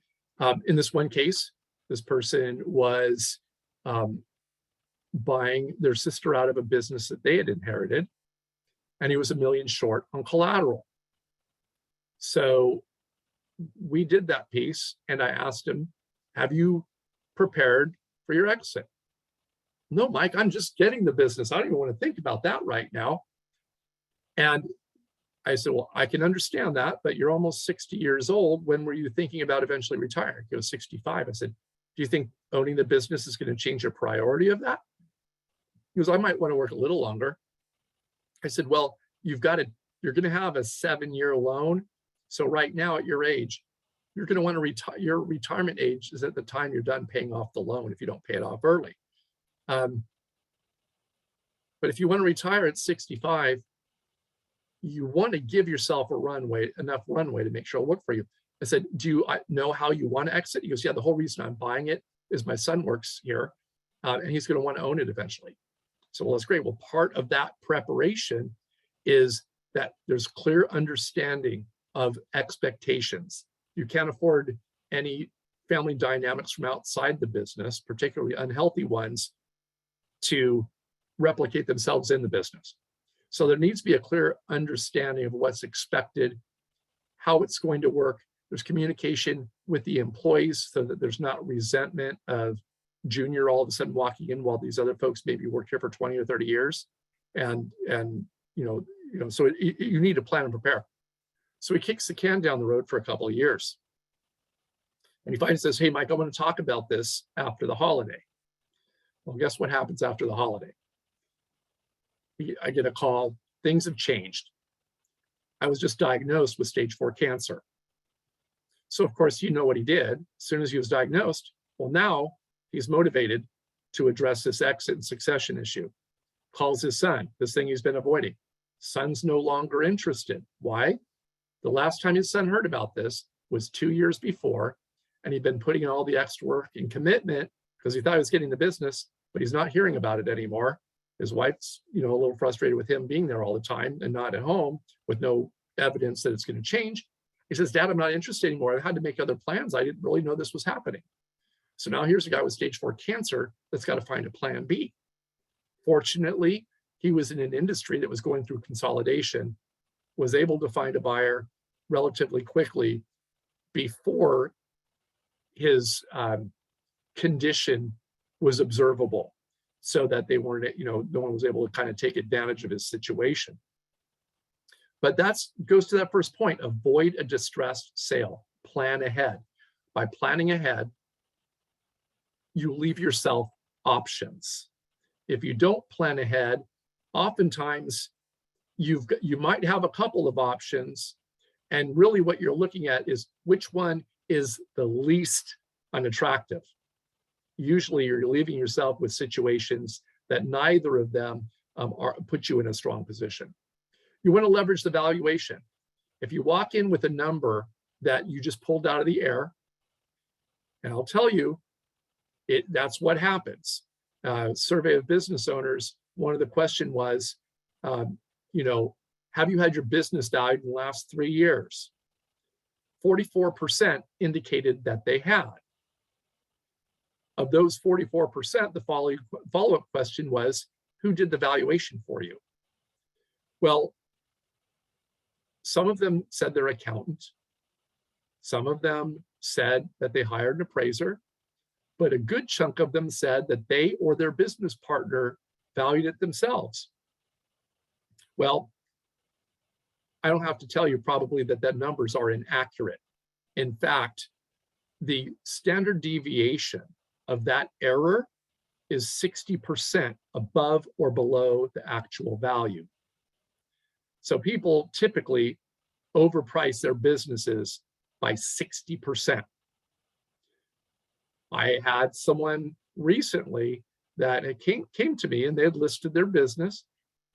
in this one case, this person was buying their sister out of a business that they had inherited, and he was $1 million short on collateral. So we did that piece, and I asked him, have you prepared for your exit? No, Mike, I'm just getting the business. I don't even want to think about that right now. And I said, well, I can understand that, but you're almost 60 years old. When were you thinking about eventually retiring? He was 65. I said, do you think owning the business is going to change your priority of that? He goes, I might want to work a little longer. I said, well, you're going to have a 7-year loan. So right now at your age, you're going to want to retire. Your retirement age is at the time you're done paying off the loan if you don't pay it off early. But if you want to retire at 65, you want to give yourself enough runway to make sure it'll work for you. I said, do you know how you want to exit? He goes, yeah, the whole reason I'm buying it is my son works here, and he's going to want to own it eventually. So, well, that's great. Well, part of that preparation is that there's clear understanding of expectations. You can't afford any family dynamics from outside the business, particularly unhealthy ones, to replicate themselves in the business. So there needs to be a clear understanding of what's expected, how it's going to work. There's communication with the employees so that there's not resentment of junior all of a sudden walking in while these other folks maybe worked here for 20 or 30 years. And so you need to plan and prepare. So he kicks the can down the road for a couple of years. And he finally says, hey, Mike, I want to talk about this after the holiday. Well, guess what happens after the holiday? I get a call. Things have changed. I was just diagnosed with stage 4 cancer. So of course, you know what he did. As soon as he was diagnosed, well, now he's motivated to address this exit and succession issue. Calls his son, this thing he's been avoiding. Son's no longer interested. Why? The last time his son heard about this was 2 years before, and he'd been putting in all the extra work and commitment because he thought he was getting the business, but he's not hearing about it anymore. His wife's, a little frustrated with him being there all the time and not at home with no evidence that it's going to change. He says, Dad, I'm not interested anymore. I had to make other plans. I didn't really know this was happening. So now here's a guy with stage 4 cancer that's got to find a plan B. Fortunately, he was in an industry that was going through consolidation, was able to find a buyer relatively quickly before his condition was observable, so that they weren't, no one was able to kind of take advantage of his situation. But that goes to that first point: avoid a distressed sale. Plan ahead. By planning ahead, you leave yourself options. If you don't plan ahead, oftentimes you might have a couple of options, and really what you're looking at is which one is the least unattractive. Usually you're leaving yourself with situations that neither of them put you in a strong position. You want to leverage the valuation. If you walk in with a number that you just pulled out of the air, and I'll tell you, that's what happens. Survey of business owners, one of the question was, have you had your business valued in the last 3 years? 44% indicated that they had. Of those 44%, the follow-up question was, who did the valuation for you? Well, some of them said their accountant. Some of them said that they hired an appraiser, but a good chunk of them said that they or their business partner valued it themselves. Well, I don't have to tell you probably that numbers are inaccurate. In fact, the standard deviation of that error is 60% above or below the actual value. So people typically overprice their businesses by 60%. I had someone recently that came to me and they had listed their business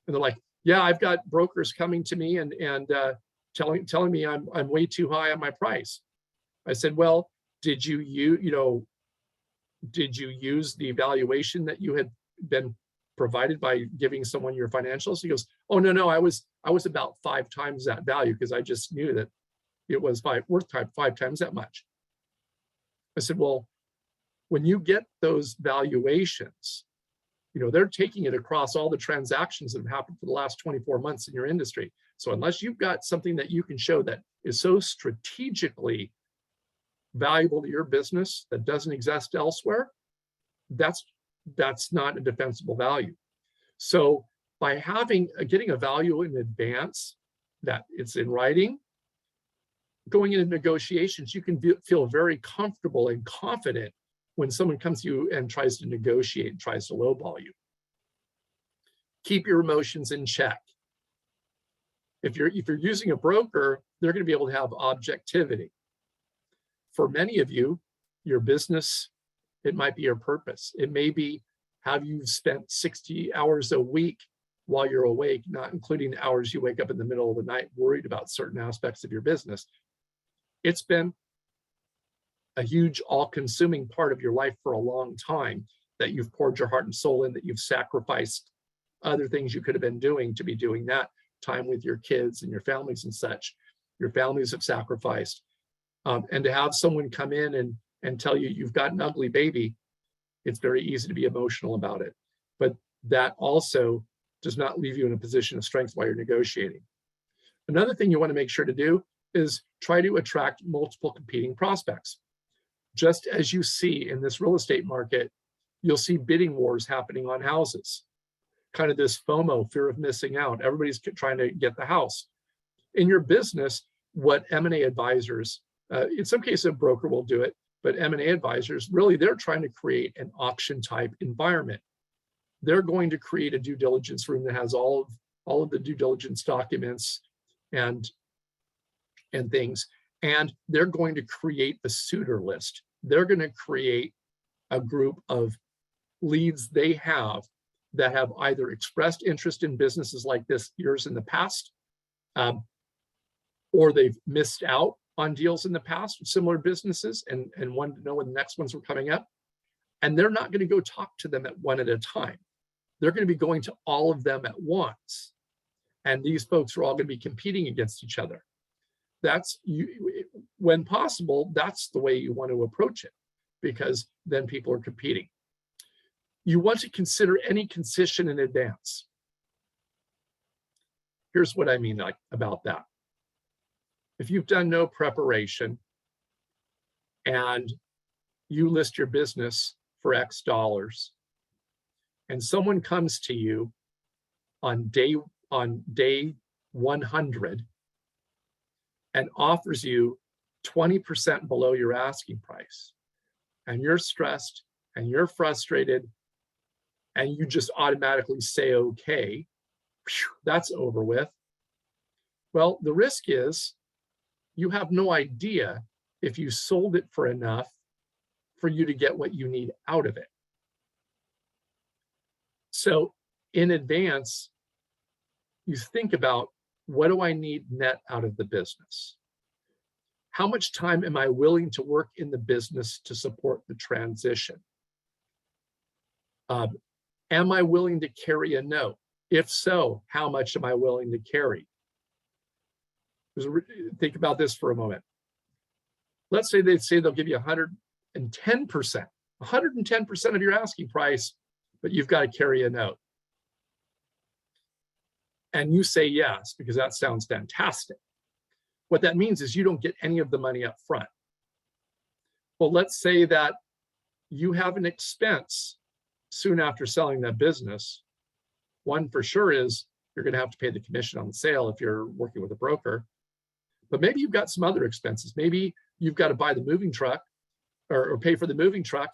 and they're like, yeah, I've got brokers coming to me and telling me I'm way too high on my price. I said, well, did you use the evaluation that you had been provided by giving someone your financials? He goes, oh, no, I was about 5 times that value because I just knew that it was worth 5 times that much. I said, well, when you get those valuations, they're taking it across all the transactions that have happened for the last 24 months in your industry. So unless you've got something that you can show that is so strategically valuable to your business that doesn't exist elsewhere, that's not a defensible value. So by getting a value in advance that it's in writing, going into negotiations, you can feel very comfortable and confident when someone comes to you and tries to negotiate and tries to lowball you. Keep your emotions in check. If you're using a broker, they're going to be able to have objectivity. For many of you, your business, it might be your purpose. It may be, have you spent 60 hours a week while you're awake, not including the hours you wake up in the middle of the night worried about certain aspects of your business. It's been a huge all-consuming part of your life for a long time that you've poured your heart and soul in, that you've sacrificed other things you could have been doing to be doing that, time with your kids and your families and such. Your families have sacrificed. And to have someone come in and tell you you've got an ugly baby, it's very easy to be emotional about it. But that also does not leave you in a position of strength while you're negotiating. Another thing you want to make sure to do is try to attract multiple competing prospects. Just as you see in this real estate market, you'll see bidding wars happening on houses. Kind of this FOMO, fear of missing out. Everybody's trying to get the house. In your business, what M&A advisors, in some cases a broker will do it, but M&A advisors, really they're trying to create an auction type environment. They're going to create a due diligence room that has all of the due diligence documents and things, and they're going to create the suitor list. They're going to create a group of leads they have that have either expressed interest in businesses like this years in the past, or they've missed out on deals in the past with similar businesses and wanted to know when the next ones were coming up. And they're not going to go talk to them at one at a time. They're going to be going to all of them at once. And these folks are all going to be competing against each other. When possible, that's the way you want to approach it, because then people are competing. You want to consider any concession in advance. Here's what I mean about that. If you've done no preparation and you list your business for X dollars, and someone comes to you on day 100 and offers you 20% below your asking price, and you're stressed and you're frustrated and you just automatically say, okay, that's over with. Well, the risk is you have no idea if you sold it for enough for you to get what you need out of it. So in advance, you think about, what do I need net out of the business? How much time am I willing to work in the business to support the transition? Am I willing to carry a note? If so, how much am I willing to carry? Think about this for a moment. Let's say they'll give you 110%, 110% of your asking price, but you've got to carry a note. And you say yes, because that sounds fantastic. What that means is you don't get any of the money up front. Well, let's say that you have an expense soon after selling that business. One for sure is you're going to have to pay the commission on the sale if you're working with a broker. But maybe you've got some other expenses. Maybe you've got to buy the moving truck or pay for the moving truck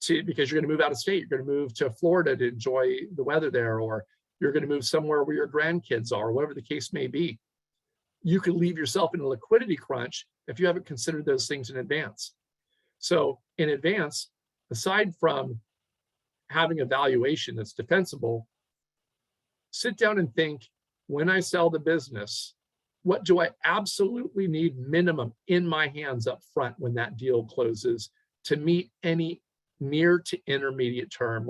because you're going to move out of state. You're going to move to Florida to enjoy the weather there, or you're going to move somewhere where your grandkids are, whatever the case may be. You could leave yourself in a liquidity crunch if you haven't considered those things in advance. So in advance, aside from having a valuation that's defensible, sit down and think, when I sell the business, what do I absolutely need minimum in my hands up front when that deal closes to meet any near to intermediate term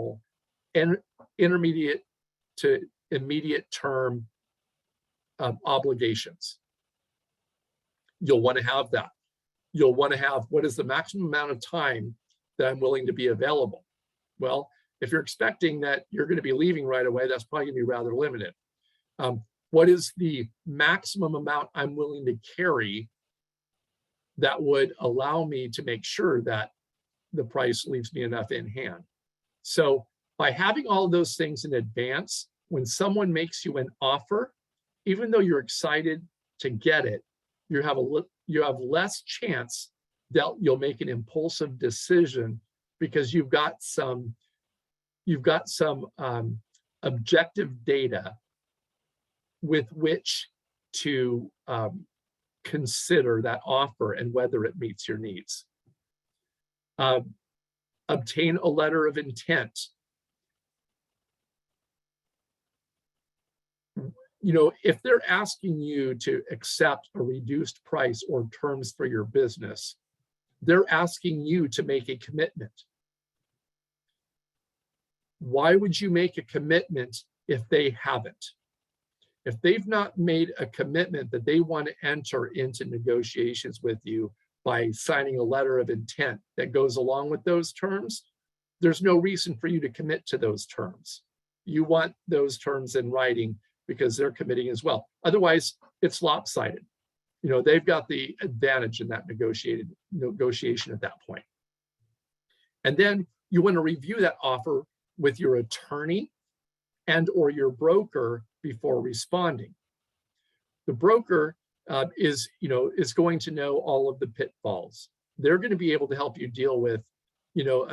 and intermediate to immediate term obligations? You'll want to have that. You'll want to have, what is the maximum amount of time that I'm willing to be available? Well, if you're expecting that you're going to be leaving right away, that's probably going to be rather limited. What is the maximum amount I'm willing to carry that would allow me to make sure that the price leaves me enough in hand? So by having all of those things in advance, when someone makes you an offer, even though you're excited to get it, you have less chance that you'll make an impulsive decision because you've got some objective data with which to consider that offer and whether it meets your needs. Obtain a letter of intent. You know, if they're asking you to accept a reduced price or terms for your business, they're asking you to make a commitment. Why would you make a commitment if they haven't? If they've not made a commitment that they want to enter into negotiations with you by signing a letter of intent that goes along with those terms, there's no reason for you to commit to those terms. You want those terms in writing because they're committing as well. Otherwise, it's lopsided. You know, they've got the advantage in that negotiation at that point. And then you want to review that offer with your attorney and or your broker before responding. The broker is going to know all of the pitfalls. They're going to be able to help you deal with, you know,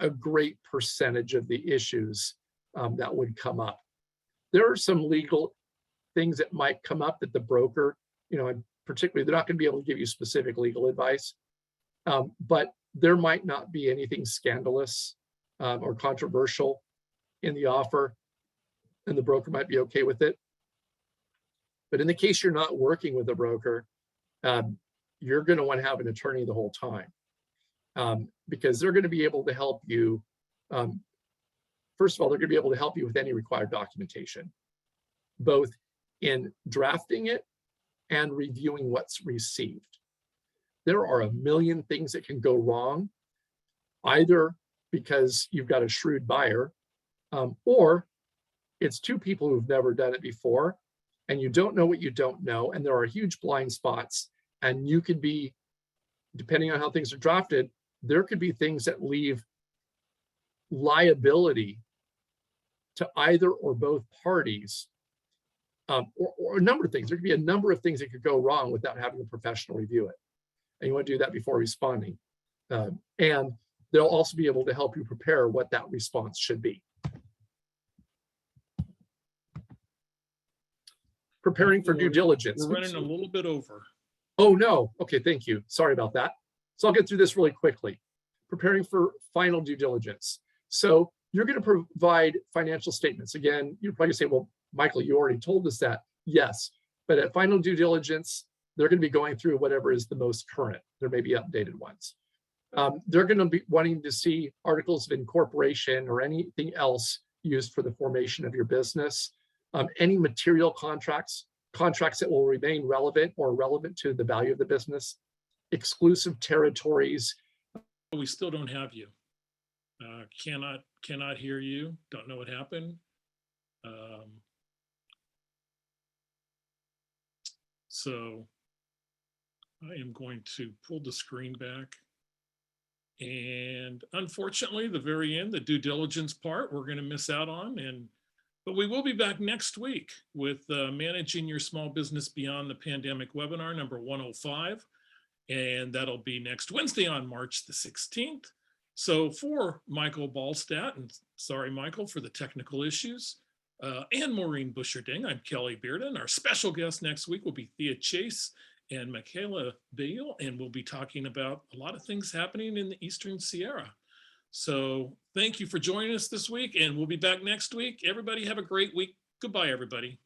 a great percentage of the issues that would come up. There are some legal things that might come up that the broker, you know, and particularly they're not going to be able to give you specific legal advice, but there might not be anything scandalous or controversial in the offer, and the broker might be okay with it. But in the case you're not working with a broker, you're going to want to have an attorney the whole time because they're going to be able to help you. First of all, they're going to be able to help you with any required documentation, both in drafting it and reviewing what's received. There are a million things that can go wrong, either because you've got a shrewd buyer, or it's two people who've never done it before, and you don't know what you don't know, and there are huge blind spots, and you could be, depending on how things are drafted, there could be things that leave liability to either or both parties, or a number of things. There could be a number of things that could go wrong without having a professional review it. And you want to do that before responding. And they'll also be able to help you prepare what that response should be. Preparing for due diligence. We're running a little bit over. Oh, no. Okay, thank you. Sorry about that. So I'll get through this really quickly. Preparing for final due diligence. So you're going to provide financial statements. Again, you're probably going to say, well, Michael, you already told us that. Yes, but at final due diligence, they're going to be going through whatever is the most current. There may be updated ones. They're going to be wanting to see articles of incorporation or anything else used for the formation of your business. Any material contracts that will remain relevant or relevant to the value of the business, exclusive territories. We still don't have you. Cannot hear you. Don't know what happened. So I am going to pull the screen back. And unfortunately, the very end, the due diligence part, we're going to miss out on. And But we will be back next week with Managing Your Small Business Beyond the Pandemic webinar number 105. And that'll be next Wednesday on March the 16th. So for Michael Balstad, and sorry, Michael, for the technical issues, and Maureen Busherding, I'm Kelly Bearden. Our special guest next week will be Thea Chase and Michaela Bale, and we'll be talking about a lot of things happening in the Eastern Sierra. So thank you for joining us this week, and we'll be back next week. Everybody have a great week. Goodbye, everybody.